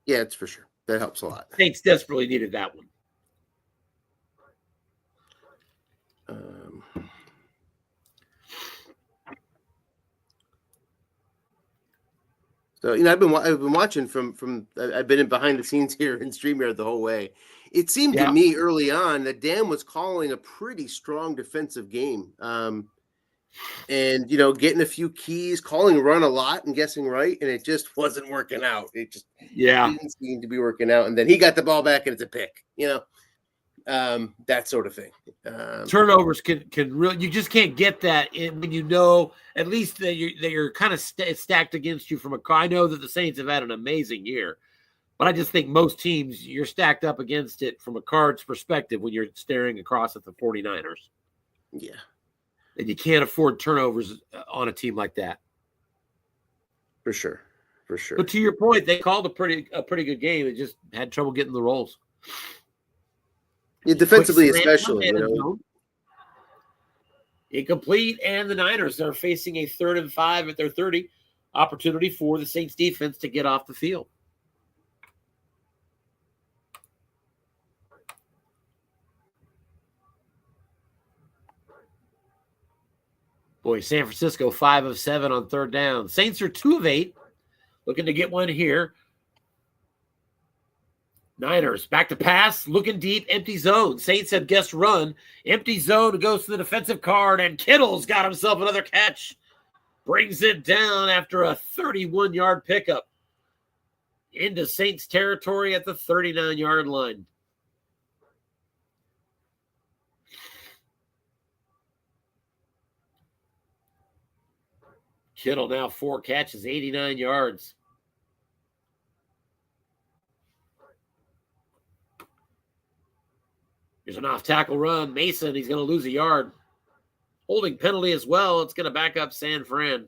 Yeah, it's for sure. That helps a lot. Saints desperately needed that one. So I've been watching from I've been in behind the scenes here in StreamYard the whole way. It seemed to me early on that Dan was calling a pretty strong defensive game, and getting a few keys, calling run a lot and guessing right, and it just wasn't working out. It just didn't seem to be working out. And then he got the ball back and it's a pick. That sort of thing. Turnovers can really, you just can't get that when at least that you're kind of stacked against you from a car. I know that the Saints have had an amazing year, but I just think most teams you're stacked up against it from a Cards perspective when you're staring across at the 49ers. Yeah. And you can't afford turnovers on a team like that. For sure. But to your point, they called a pretty good game. It just had trouble getting the rolls. Yeah, defensively especially. Incomplete, and the Niners are facing a 3rd and 5 at their 30. Opportunity for the Saints defense to get off the field. Boy, San Francisco 5 of 7 on 3rd down. Saints are 2 of 8. Looking to get one here. Niners back to pass, looking deep, empty zone. Saints have guessed run. Empty zone goes to the defensive card, and Kittle's got himself another catch. Brings it down after a 31-yard pickup. Into Saints territory at the 39-yard line. Kittle now 4 catches, 89 yards. Here's an off-tackle run. Mason, he's going to lose a yard. Holding penalty as well. It's going to back up San Fran.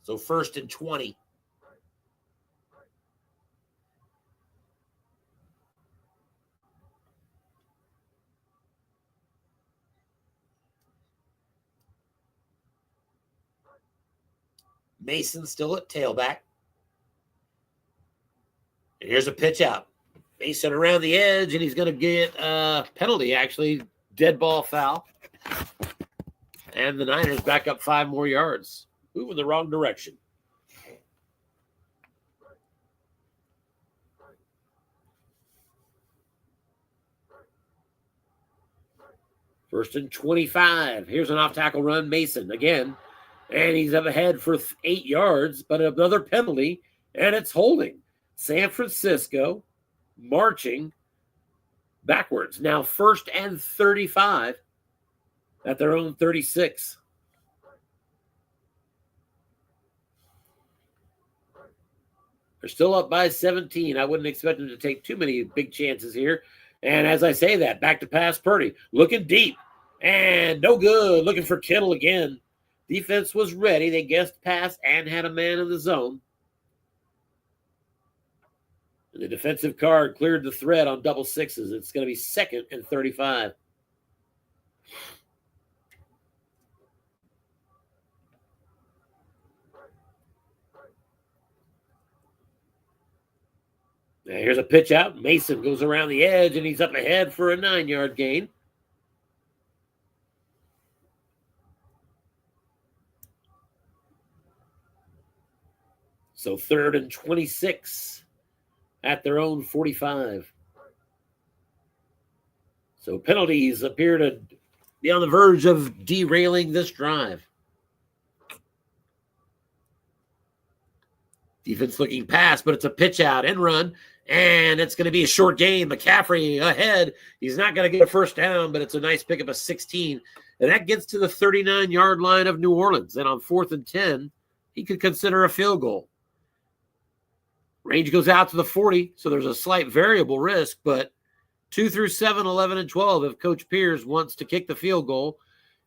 So 1st and 20. Mason still at tailback. And here's a pitch out. Mason around the edge, and he's going to get a penalty, actually. Dead ball foul. And the Niners back up 5 more yards. Moving the wrong direction. First and 25. Here's an off-tackle run, Mason again. And he's up ahead for 8 yards, but another penalty, and it's holding. San Francisco marching backwards. Now first and 35 at their own 36. They're still up by 17. I wouldn't expect them to take too many big chances here. And as I say that, back to pass Purdy. Looking deep. And no good. Looking for Kittle again. Defense was ready. They guessed pass and had a man in the zone. And the defensive card cleared the threat on double sixes. It's going to be second and 35. Now here's a pitch out. Mason goes around the edge, and he's up ahead for a 9-yard gain. So third and 26 at their own 45. So penalties appear to be on the verge of derailing this drive. Defense looking pass, but it's a pitch out and run, and it's going to be a short gain. McCaffrey ahead. He's not going to get a first down, but it's a nice pickup of 16. And that gets to the 39-yard line of New Orleans. And on 4th and 10, he could consider a field goal. Range goes out to the 40, so there's a slight variable risk, but 2 through 7, 11, and 12, if Coach Pierce wants to kick the field goal,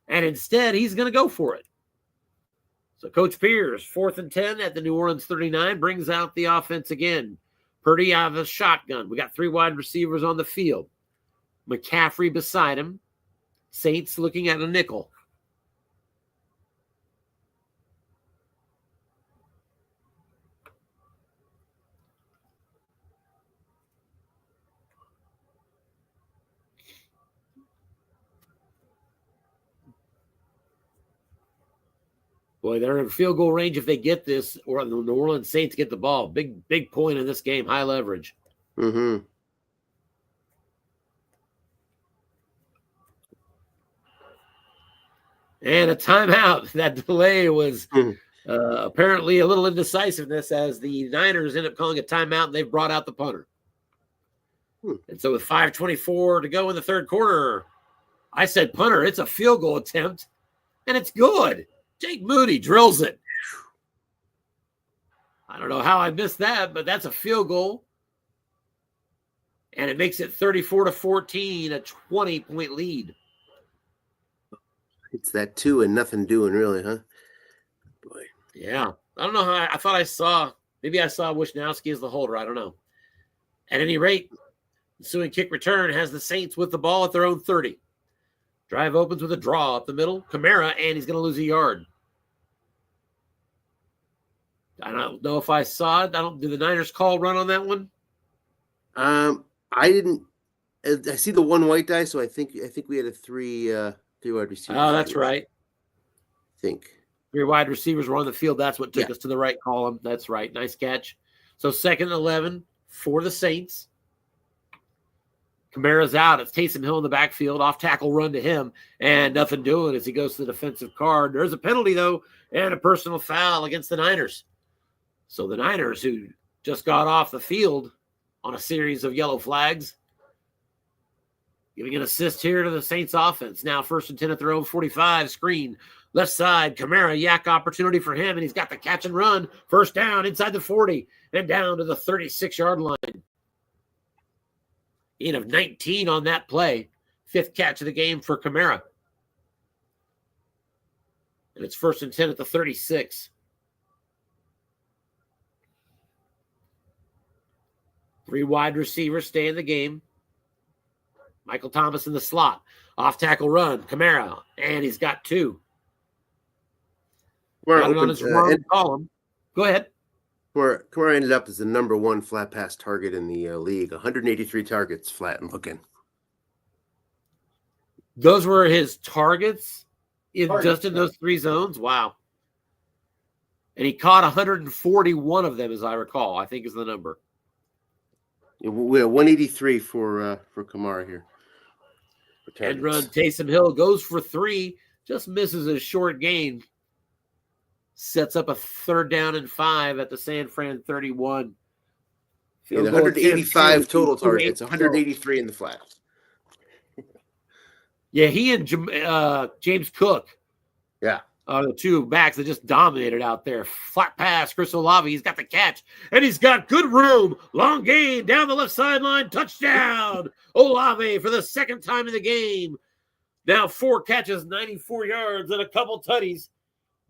and instead he's going to go for it. So Coach Pierce, 4th and 10 at the New Orleans 39, brings out the offense again. Purdy out of the shotgun. We got 3 wide receivers on the field. McCaffrey beside him. Saints looking at a nickel. Boy, they're in field goal range if they get this, or the New Orleans Saints get the ball. Big point in this game, high leverage. Mm-hmm. And a timeout. That delay was apparently a little indecisiveness as the Niners end up calling a timeout, and they've brought out the punter. And so with 5:24 to go in the third quarter, I said punter. It's a field goal attempt, and it's good. Jake Moody drills it. I don't know how I missed that, but that's a field goal. And it makes it 34-14, a 20-point lead. It's that 2 and nothing doing, really, huh? Boy. Yeah. I don't know how I thought I saw. Maybe I saw Wisnowski as the holder. I don't know. At any rate, ensuing kick return has the Saints with the ball at their own 30. Drive opens with a draw up the middle. Kamara, and he's going to lose a yard. I don't know if I saw it. Did the Niners call run on that one? I didn't. I see the one white die, so I think we had a 3 wide receivers. Oh, that's right. I think 3 wide receivers were on the field. That's what took us to the right column. That's right. Nice catch. So 2nd and 11 for the Saints. Kamara's out. It's Taysom Hill in the backfield. Off tackle run to him. And nothing doing as he goes to the defensive card. There's a penalty, though, and a personal foul against the Niners. So the Niners, who just got off the field on a series of yellow flags, giving an assist here to the Saints offense. Now 1st and 10 at their own 45. Screen. Left side. Kamara, yak opportunity for him, and he's got the catch and run. First down inside the 40 and down to the 36-yard line. Gain of 19 on that play. 5th catch of the game for Kamara. And it's 1st and 10 at the 36. 3 wide receivers stay in the game. Michael Thomas in the slot. Off tackle run. Kamara. And he's got 2. Got it on his wrong column. Go ahead. Kamara ended up as the number one flat pass target in the league. 183 targets, flat and looking. Those were his targets just in those three zones? Wow. And he caught 141 of them, as I recall, I think is the number. Yeah, we have 183 for Kamara here. End run, Taysom Hill goes for 3, just misses a short gain. Sets up a 3rd down and 5 at the San Fran 31. Yeah, 185 total targets, 183 in the flat. Yeah, he and James Cook. Yeah. The two backs that just dominated out there. Flat pass, Chris Olave. He's got the catch, and he's got good room. Long gain down the left sideline. Touchdown. Olave for the 2nd time in the game. Now 4 catches, 94 yards, and a couple tutties.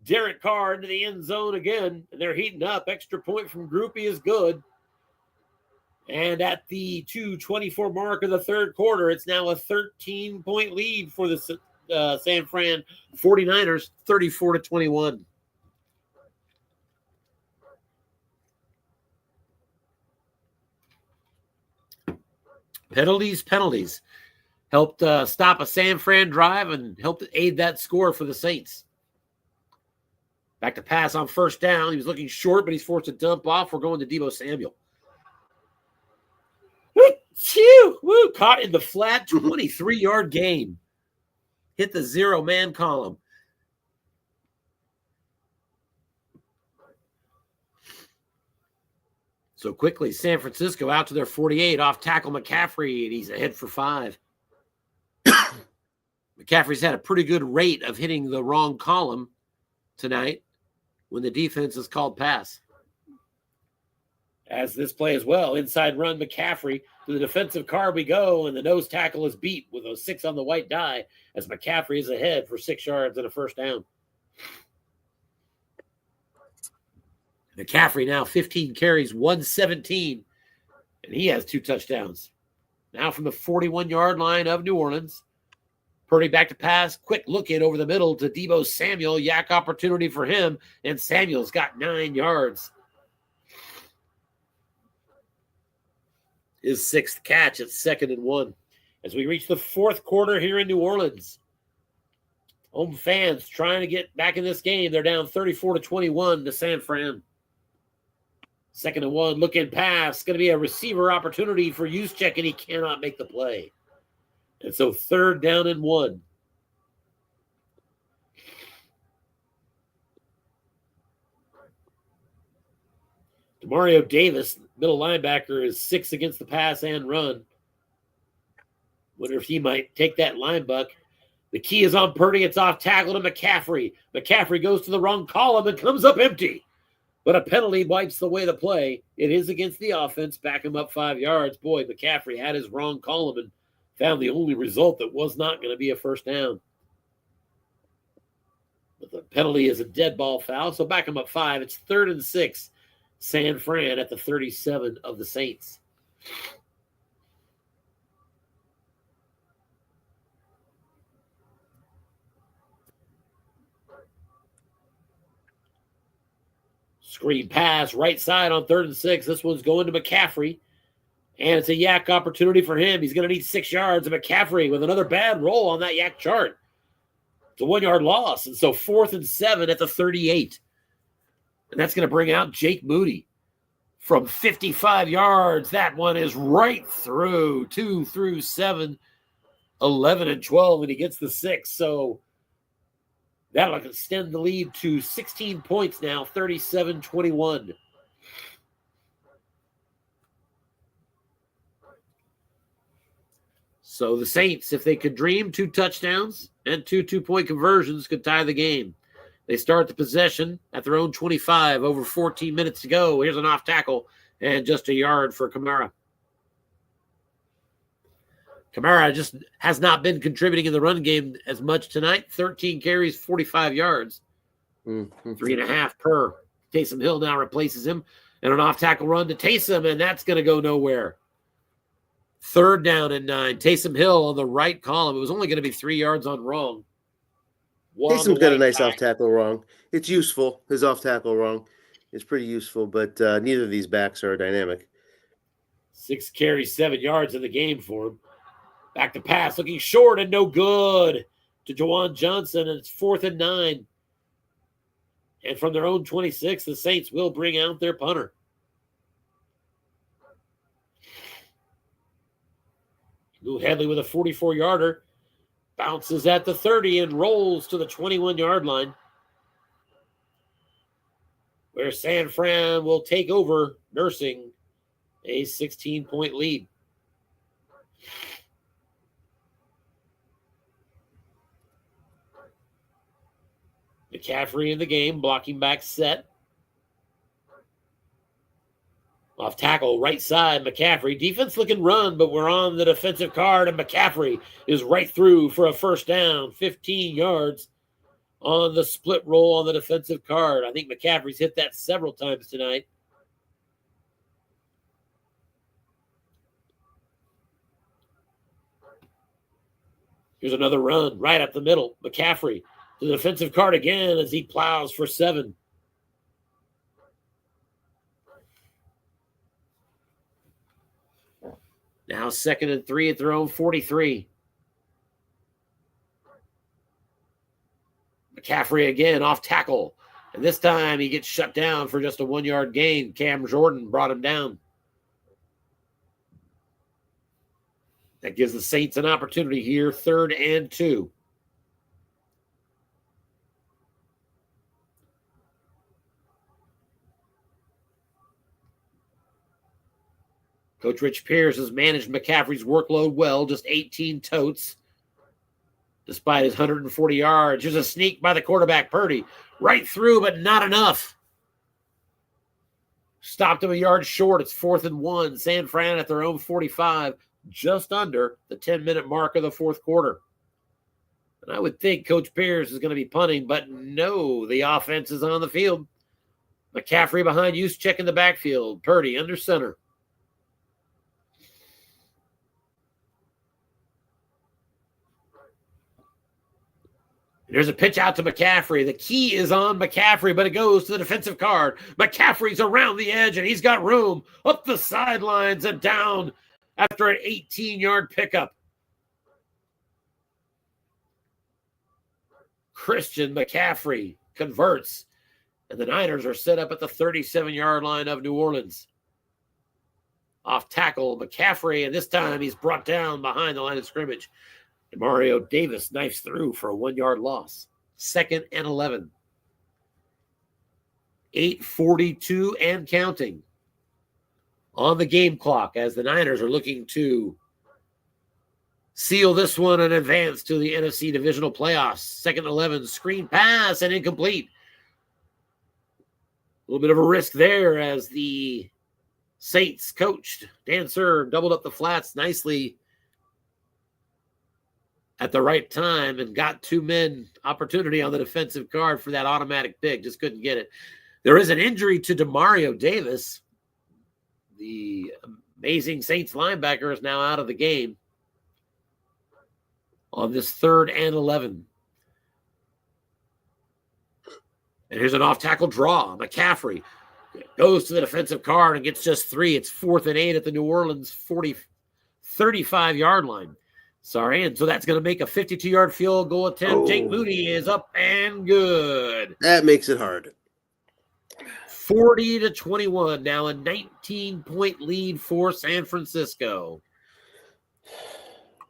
Derek Carr into the end zone again, and they're heating up. Extra point from Groupie is good. And at the 2:24 mark of the 3rd quarter, it's now a 13-point lead for the San Fran 49ers, 34-21. Penalties. Helped stop a San Fran drive and helped aid that score for the Saints. Back to pass on 1st down. He was looking short, but he's forced to dump off. We're going to Deebo Samuel. Woo! Caught in the flat, 23-yard gain. Hit the 0-man column. So quickly, San Francisco out to their 48, off tackle McCaffrey, and he's ahead for 5. McCaffrey's had a pretty good rate of hitting the wrong column tonight when the defense is called pass. As this play as well, inside run McCaffrey to the defensive car we go, and the nose tackle is beat with a 6 on the white die as McCaffrey is ahead for 6 yards and a 1st down. McCaffrey now 15 carries, 117, and he has 2 touchdowns. Now from the 41-yard line of New Orleans, Purdy back to pass, quick look in over the middle to Deebo Samuel, yak opportunity for him, and Samuel's got 9 yards. His 6th catch at 2nd and 1. As we reach the 4th quarter here in New Orleans, home fans trying to get back in this game. They're down 34-21 to San Fran. 2nd and 1, look in pass. Going to be a receiver opportunity for Juszczyk, and he cannot make the play. And so 3rd down and 1. Demario Davis, middle linebacker, is 6 against the pass and run. Wonder if he might take that line buck. The key is on Purdy. It's off tackle to McCaffrey. McCaffrey goes to the wrong column and comes up empty. But a penalty wipes away the play. It is against the offense. Back him up 5 yards. Boy, McCaffrey had his wrong column and found the only result that was not going to be a 1st down. But the penalty is a dead ball foul, so back him up 5. It's 3rd and 6. San Fran at the 37 of the Saints. Screen pass, right side on 3rd and 6. This one's going to McCaffrey. And it's a yak opportunity for him. He's going to need 6 yards. And McCaffrey with another bad roll on that yak chart. It's a 1-yard loss. And so 4th and 7 at the 38. And that's going to bring out Jake Moody from 55 yards. That one is right through 2 through 7, 11 and 12. And he gets the 6. So that'll extend the lead to 16 points now, 37-21. So the Saints, if they could dream, 2 touchdowns and 2 two-point conversions could tie the game. They start the possession at their own 25, over 14 minutes to go. Here's an off tackle and just a yard for Kamara. Kamara just has not been contributing in the run game as much tonight. 13 carries, 45 yards. 3.5 per. Taysom Hill now replaces him. And an off-tackle run to Taysom, and that's going to go nowhere. 3rd down and 9. Taysom Hill on the right column. It was only going to be 3 yards on wrong. Taysom's got a nice off-tackle wrong. It's useful, his off-tackle wrong. is pretty useful, but neither of these backs are dynamic. 6 carries, 7 yards in the game for him. Back to pass, looking short and no good to Jawan Johnson, and it's 4th and 9. And from their own 26, the Saints will bring out their punter. Lou Headley with a 44-yarder. Bounces at the 30 and rolls to the 21-yard line, where San Fran will take over, nursing a 16-point lead. McCaffrey in the game, blocking back set. Off tackle, right side, McCaffrey. Defense looking run, but we're on the defensive card, and McCaffrey is right through for a first down, 15 yards on the split roll on the defensive card. I think McCaffrey's hit that several times tonight. Here's another run right up the middle. McCaffrey to the defensive card again as he plows for 7. Now 2nd and 3 at their own 43. McCaffrey again off tackle. And this time he gets shut down for just a 1-yard gain. Cam Jordan brought him down. That gives the Saints an opportunity here, 3rd and 2. Coach Rich Pierce has managed McCaffrey's workload well, just 18 totes, despite his 140 yards. Here's a sneak by the quarterback, Purdy. Right through, but not enough. Stopped him a yard short. It's 4th and 1. San Fran at their own 45, just under the 10-minute mark of the 4th quarter. And I would think Coach Pierce is going to be punting, but no, the offense is on the field. McCaffrey behind Juszczyk in the backfield. Purdy under center. There's a pitch out to McCaffrey. The key is on McCaffrey, but it goes to the defensive card. McCaffrey's around the edge, and he's got room up the sidelines and down after an 18-yard pickup. Christian McCaffrey converts, and the Niners are set up at the 37-yard line of New Orleans. Off tackle, McCaffrey, and this time he's brought down behind the line of scrimmage. Demario Davis knifes through for a 1-yard loss. 2nd and 11. 8:42 and counting on the game clock as the Niners are looking to seal this one and advance to the NFC Divisional Playoffs. 2nd and 11, screen pass and incomplete. A little bit of a risk there as the Saints coach, Dan Sir, doubled up the flats nicely at the right time and got 2 men opportunity on the defensive card for that automatic pick. Just couldn't get it. There is an injury to Demario Davis. The amazing Saints linebacker is now out of the game on this 3rd and 11. And here's an off-tackle draw. McCaffrey goes to the defensive card and gets just 3. It's 4th and 8 at the New Orleans 35-yard line. Sorry, and so that's going to make a 52-yard field goal attempt. Jake Moody is up and good. That makes it hard. 40-21, now a 19-point lead for San Francisco.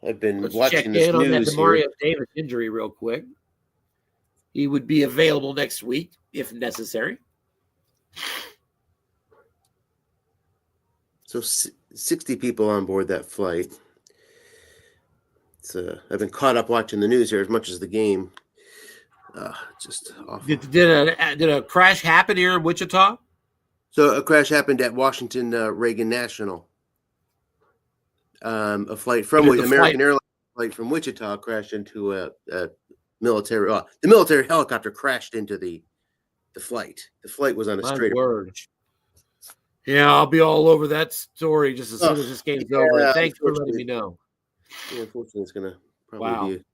I've been Let's watching check this in on that news Demario here. Davis injury real quick. He would be available next week if necessary. So 60 people on board that flight. I've been caught up watching the news here as much as the game. Just awful. Did a crash happen here in Wichita? So a crash happened at Washington Reagan National. A flight from American Airlines flight from Wichita crashed into a military. The military helicopter crashed into the flight. The flight was on a straight. Word. Yeah, I'll be all over that story just as soon as this game's over. Thanks for letting me know. Yeah, unfortunately, it's going to probably be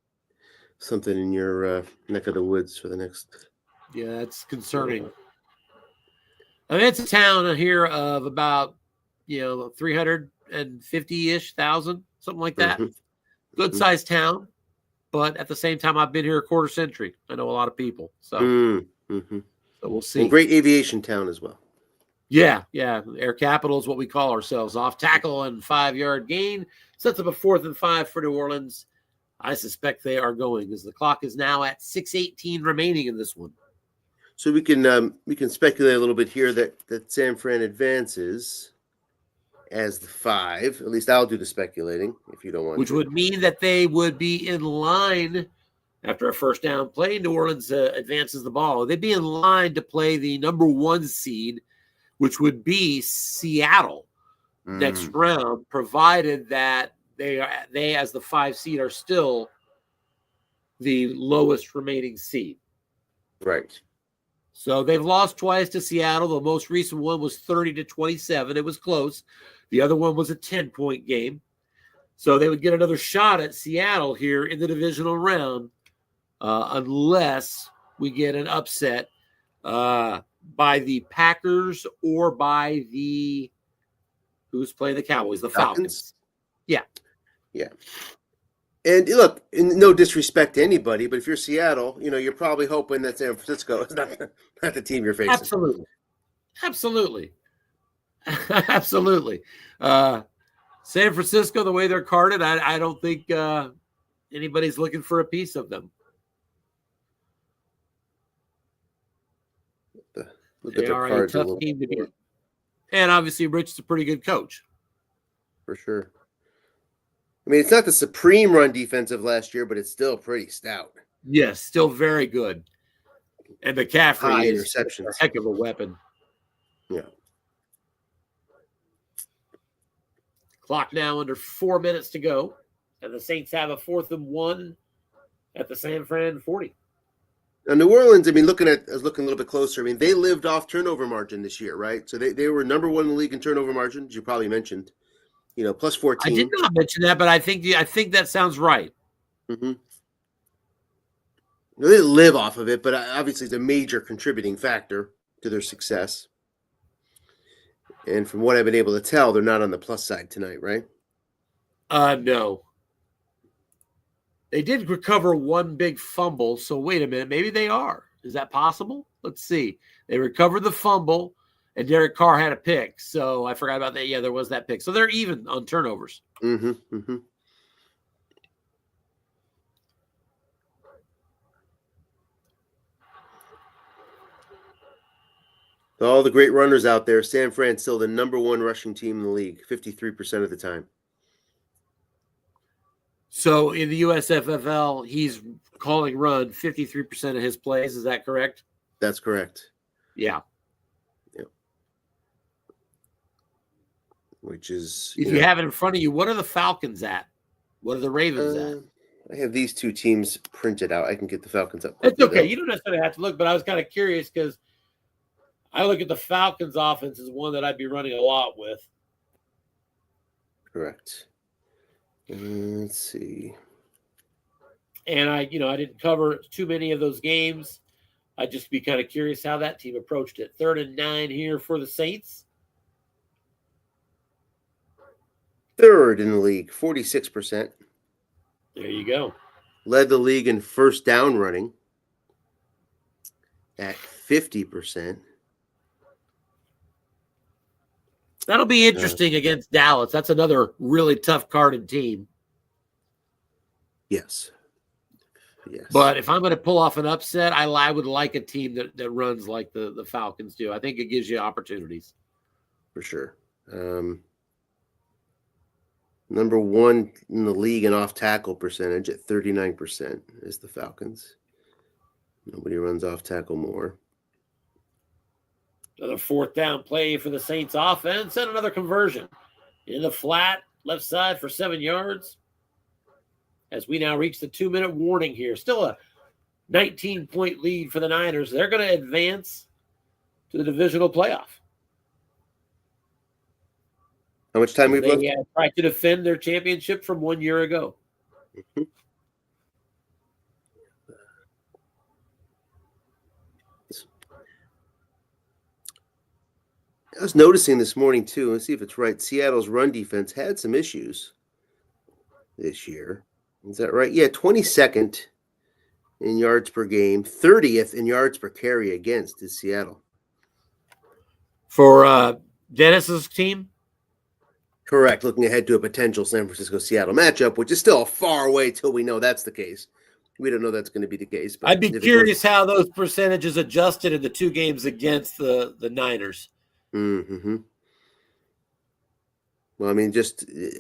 something in your neck of the woods for the next. Yeah, it's concerning. I mean, it's a town here of about 350-ish thousand, something like that. Mm-hmm. Good sized town, but at the same time, I've been here a quarter century. I know a lot of people, so we'll see. And great aviation town as well. Yeah. Air capital is what we call ourselves. Off tackle and 5-yard gain sets up a 4th and 5 for New Orleans. I suspect they are going, as the clock is now at 6:18 remaining in this one. So we can speculate a little bit here that San Fran advances as the 5. At least I'll do the speculating if you don't want Which to. would mean that they would be in line after a first down play. New Orleans advances the ball. They'd be in line to play the number 1 seed, which would be Seattle next round, provided that they as the 5 seed are still the lowest remaining seed. Right. So they've lost twice to Seattle. The most recent one was 30-27. It was close. The other one was a 10-point game. So they would get another shot at Seattle here in the divisional round, unless we get an upset by the Packers or by who's playing the Cowboys? The Falcons. Yeah. And look, no disrespect to anybody, but if you're Seattle, you're probably hoping that San Francisco is not the team you're facing. Absolutely. San Francisco, the way they're carded, I don't think anybody's looking for a piece of them. They are a tough team to beat. And obviously, Rich is a pretty good coach. For sure. I mean, it's not the supreme run defense of last year, but it's still pretty stout. Yes, still very good. And McCaffrey is a heck of a weapon. Yeah. Clock now under 4 minutes to go. And the Saints have a 4th and 1 at the San Fran 40. Now, New Orleans, I was looking a little bit closer. I mean, they lived off turnover margin this year, right? So they were number 1 in the league in turnover margin, as you probably mentioned. Plus 14. I did not mention that, but I think that sounds right. Mm-hmm. They didn't live off of it, but obviously it's a major contributing factor to their success. And from what I've been able to tell, they're not on the plus side tonight, right? No. They did recover 1 big fumble, so wait a minute. Maybe they are. Is that possible? Let's see. They recovered the fumble, and Derek Carr had a pick. So I forgot about that. Yeah, there was that pick. So they're even on turnovers. Mm-hmm. All the great runners out there, San Fran's still the number 1 rushing team in the league, 53% of the time. So in the USFFL, he's calling run 53% of his plays. Is that correct? That's correct. Yeah. Which is... If you have it in front of you, what are the Falcons at? What are the Ravens at? I have these 2 teams printed out. I can get the Falcons up. It's okay. You don't necessarily have to look, but I was kind of curious because I look at the Falcons offense as one that I'd be running a lot with. Correct. Let's see. And I didn't cover too many of those games. I'd just be kind of curious how that team approached it. 3rd and 9 here for the Saints. 3rd in the league, 46%. There you go. Led the league in first down running at 50%. That'll be interesting against Dallas. That's another really tough carded team. Yes. But if I'm going to pull off an upset, I would like a team that runs like the Falcons do. I think it gives you opportunities. For sure. Number 1 in the league in off-tackle percentage at 39% is the Falcons. Nobody runs off-tackle more. Another 4th down play for the Saints offense and another conversion in the flat left side for 7 yards. As we now reach the 2-minute warning here. Still a 19-point lead for the Niners. They're going to advance to the divisional playoff. How much time we've left? They tried to defend their championship from 1 year ago. Mm-hmm. I was noticing this morning too. Let's see if it's right. Seattle's run defense had some issues this year. Is that right? Yeah, 22nd in yards per game, 30th in yards per carry against is Seattle. For Dennis's team? Correct. Looking ahead to a potential San Francisco-Seattle matchup, which is still far away till we know that's the case. We don't know that's going to be the case. But I'd be curious how those percentages adjusted in the 2 games against the Niners. Mm-hmm. Well, I mean,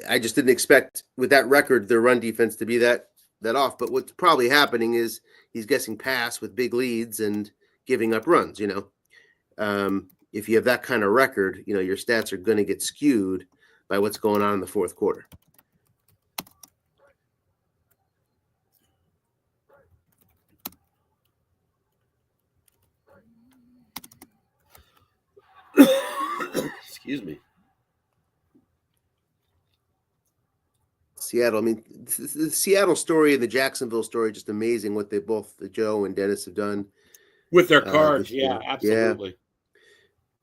I just didn't expect with that record their run defense to be that off. But what's probably happening is he's guessing pass with big leads and giving up runs. If you have that kind of record, your stats are going to get skewed by what's going on in the fourth quarter. Excuse me. Seattle. I mean, the Seattle story and the Jacksonville story, just amazing what they both, Joe and Dennis, have done with their cards. Yeah, absolutely. Yeah,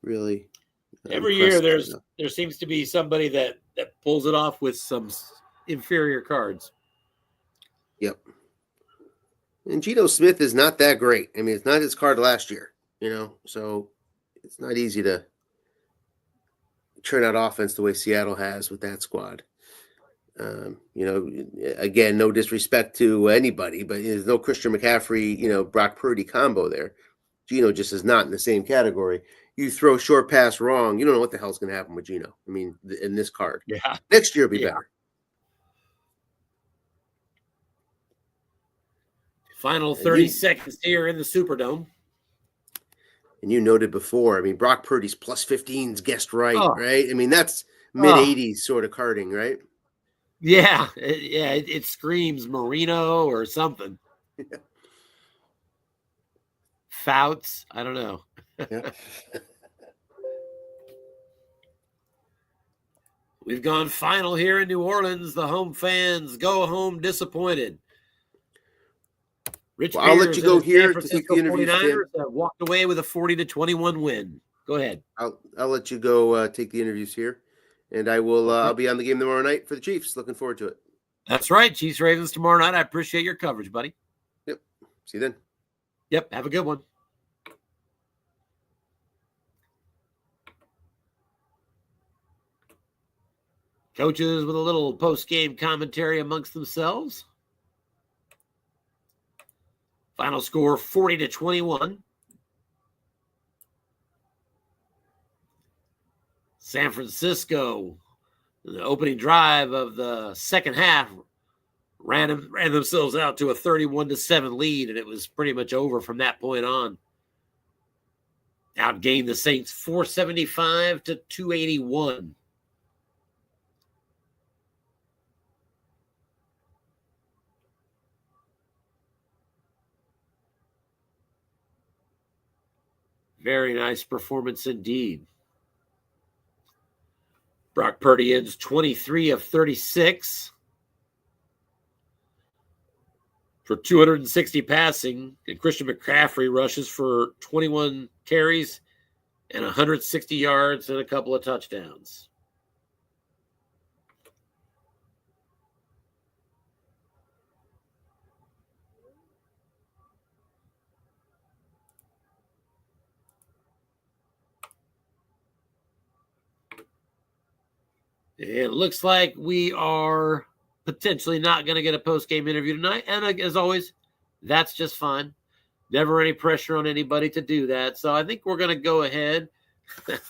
really. Every year there seems to be somebody that pulls it off with some inferior cards. Yep. And Geno Smith is not that great. I mean, it's not his card last year, so it's not easy to turn out offense the way Seattle has with that squad. Again, no disrespect to anybody, but there's no Christian McCaffrey, Brock Purdy combo there. Geno just is not in the same category. You throw short pass wrong, you don't know what the hell's going to happen with Geno. I mean, in this card. Yeah. Next year will be better. Final 30 seconds here in the Superdome. And you noted before, I mean, Brock Purdy's plus 15s guessed right, right? I mean, that's mid-80s sort of carding, right? Yeah. It screams Marino or something. Yeah. Fouts. I don't know. Yeah. We've gone final here in New Orleans. The home fans go home disappointed. Rich I'll let you go here to take the interviews. 49ers have walked away with a 40-21 win. Go ahead. I'll let you go take the interviews here, and I will. I'll be on the game tomorrow night for the Chiefs. Looking forward to it. That's right, Chiefs Ravens tomorrow night. I appreciate your coverage, buddy. Yep. See you then. Yep. Have a good one. Coaches with a little post-game commentary amongst themselves. Final score 40-21. San Francisco, the opening drive of the second half, ran themselves out to a 31-7 lead, and it was pretty much over from that point on. Outgained the Saints 475-281. Very nice performance indeed. Brock Purdy ends 23 of 36 for 260 passing, and Christian McCaffrey rushes for 21 carries and 160 yards and a couple of touchdowns. It looks like we are potentially not going to get a post-game interview tonight. And as always, that's just fine. Never any pressure on anybody to do that. So I think we're going to go ahead.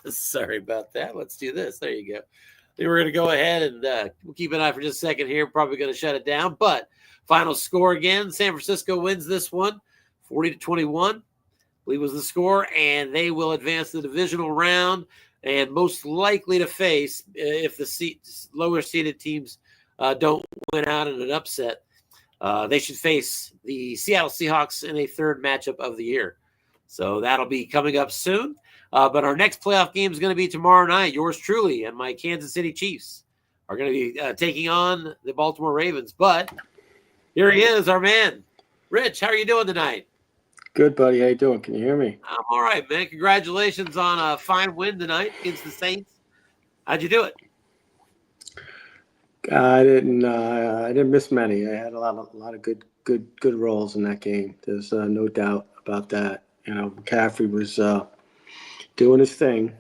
Sorry about that. Let's do this. There you go. I think we're going to go ahead and we'll keep an eye for just a second here. Probably going to shut it down. But final score again. San Francisco wins this one 40-21. I believe was the score. And they will advance the divisional round. And most likely to face, if the lower seeded teams don't win out in an upset, they should face the Seattle Seahawks in a third matchup of the year. So that'll be coming up soon. But our next playoff game is going to be tomorrow night. Yours truly and my Kansas City Chiefs are going to be taking on the Baltimore Ravens. But here he is, our man. Rich, how are you doing tonight? Good, buddy. How you doing? Can you hear me? I'm all right, man. Congratulations on a fine win tonight against the Saints. How'd you do it? I didn't miss many. I had a lot of good roles in that game. There's no doubt about that. McCaffrey was doing his thing,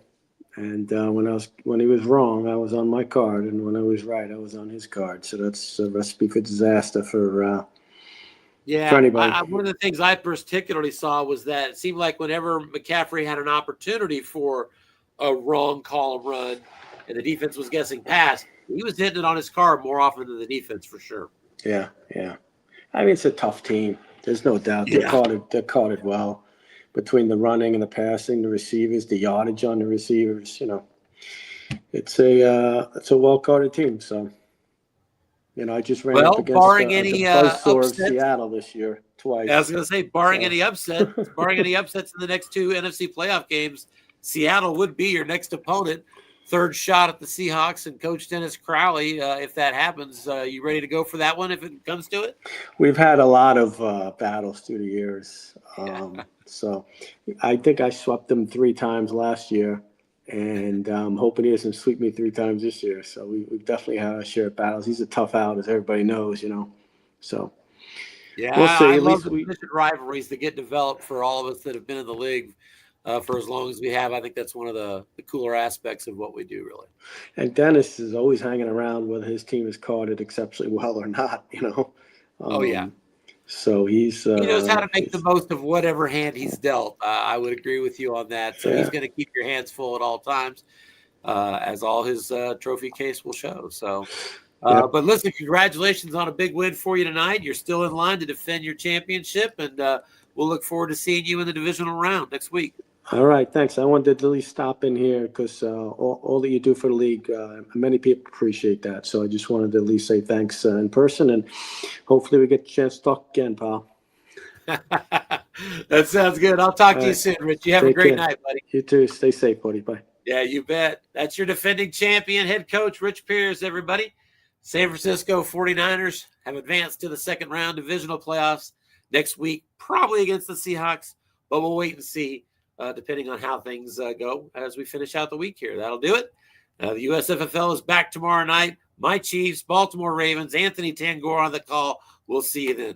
and when he was wrong, I was on my card, and when I was right, I was on his card. So that's a recipe for disaster for anybody. One of the things I particularly saw was that it seemed like whenever McCaffrey had an opportunity for a wrong call and run, and the defense was guessing pass, he was hitting it on his card more often than the defense for sure. Yeah. I mean, it's a tough team. There's no doubt. They caught it well between the running and the passing, the receivers, the yardage on the receivers. It's a well-guarded team. So, I just ran up against the buzzsaw of Seattle this year twice. I was going to say, barring any upsets in the next two NFC playoff games, Seattle would be your next opponent. Third shot at the Seahawks and Coach Dennis Crowley. If that happens, you ready to go for that one if it comes to it? We've had a lot of battles through the years. So I think I swept them 3 times last year, and I'm hoping he doesn't sweep me 3 times this year. So we've definitely had our share of battles. He's a tough out, as everybody knows, So we'll see. I love the position rivalries that get developed for all of us that have been in the league for as long as we have. I think that's one of the cooler aspects of what we do, really. And Dennis is always hanging around whether his team is carded exceptionally well or not, So he knows how to make the most of whatever hand he's dealt. I would agree with you on that. So he's going to keep your hands full at all times, as all his trophy case will show. So, but listen, congratulations on a big win for you tonight. You're still in line to defend your championship, and we'll look forward to seeing you in the divisional round next week. All right, thanks. I wanted to at least stop in here because all that you do for the league, many people appreciate that. So I just wanted to at least say thanks in person, and hopefully we get a chance to talk again, pal. That sounds good. I'll talk to you soon, Rich. You have a great night, buddy. You too. Stay safe, buddy. Bye. Yeah, you bet. That's your defending champion, head coach Rich Pierce, everybody. San Francisco 49ers have advanced to the second round divisional playoffs next week, probably against the Seahawks, but we'll wait and see. Depending on how things go as we finish out the week here. That'll do it. The USFFL is back tomorrow night. My Chiefs, Baltimore Ravens, Anthony Tangor on the call. We'll see you then.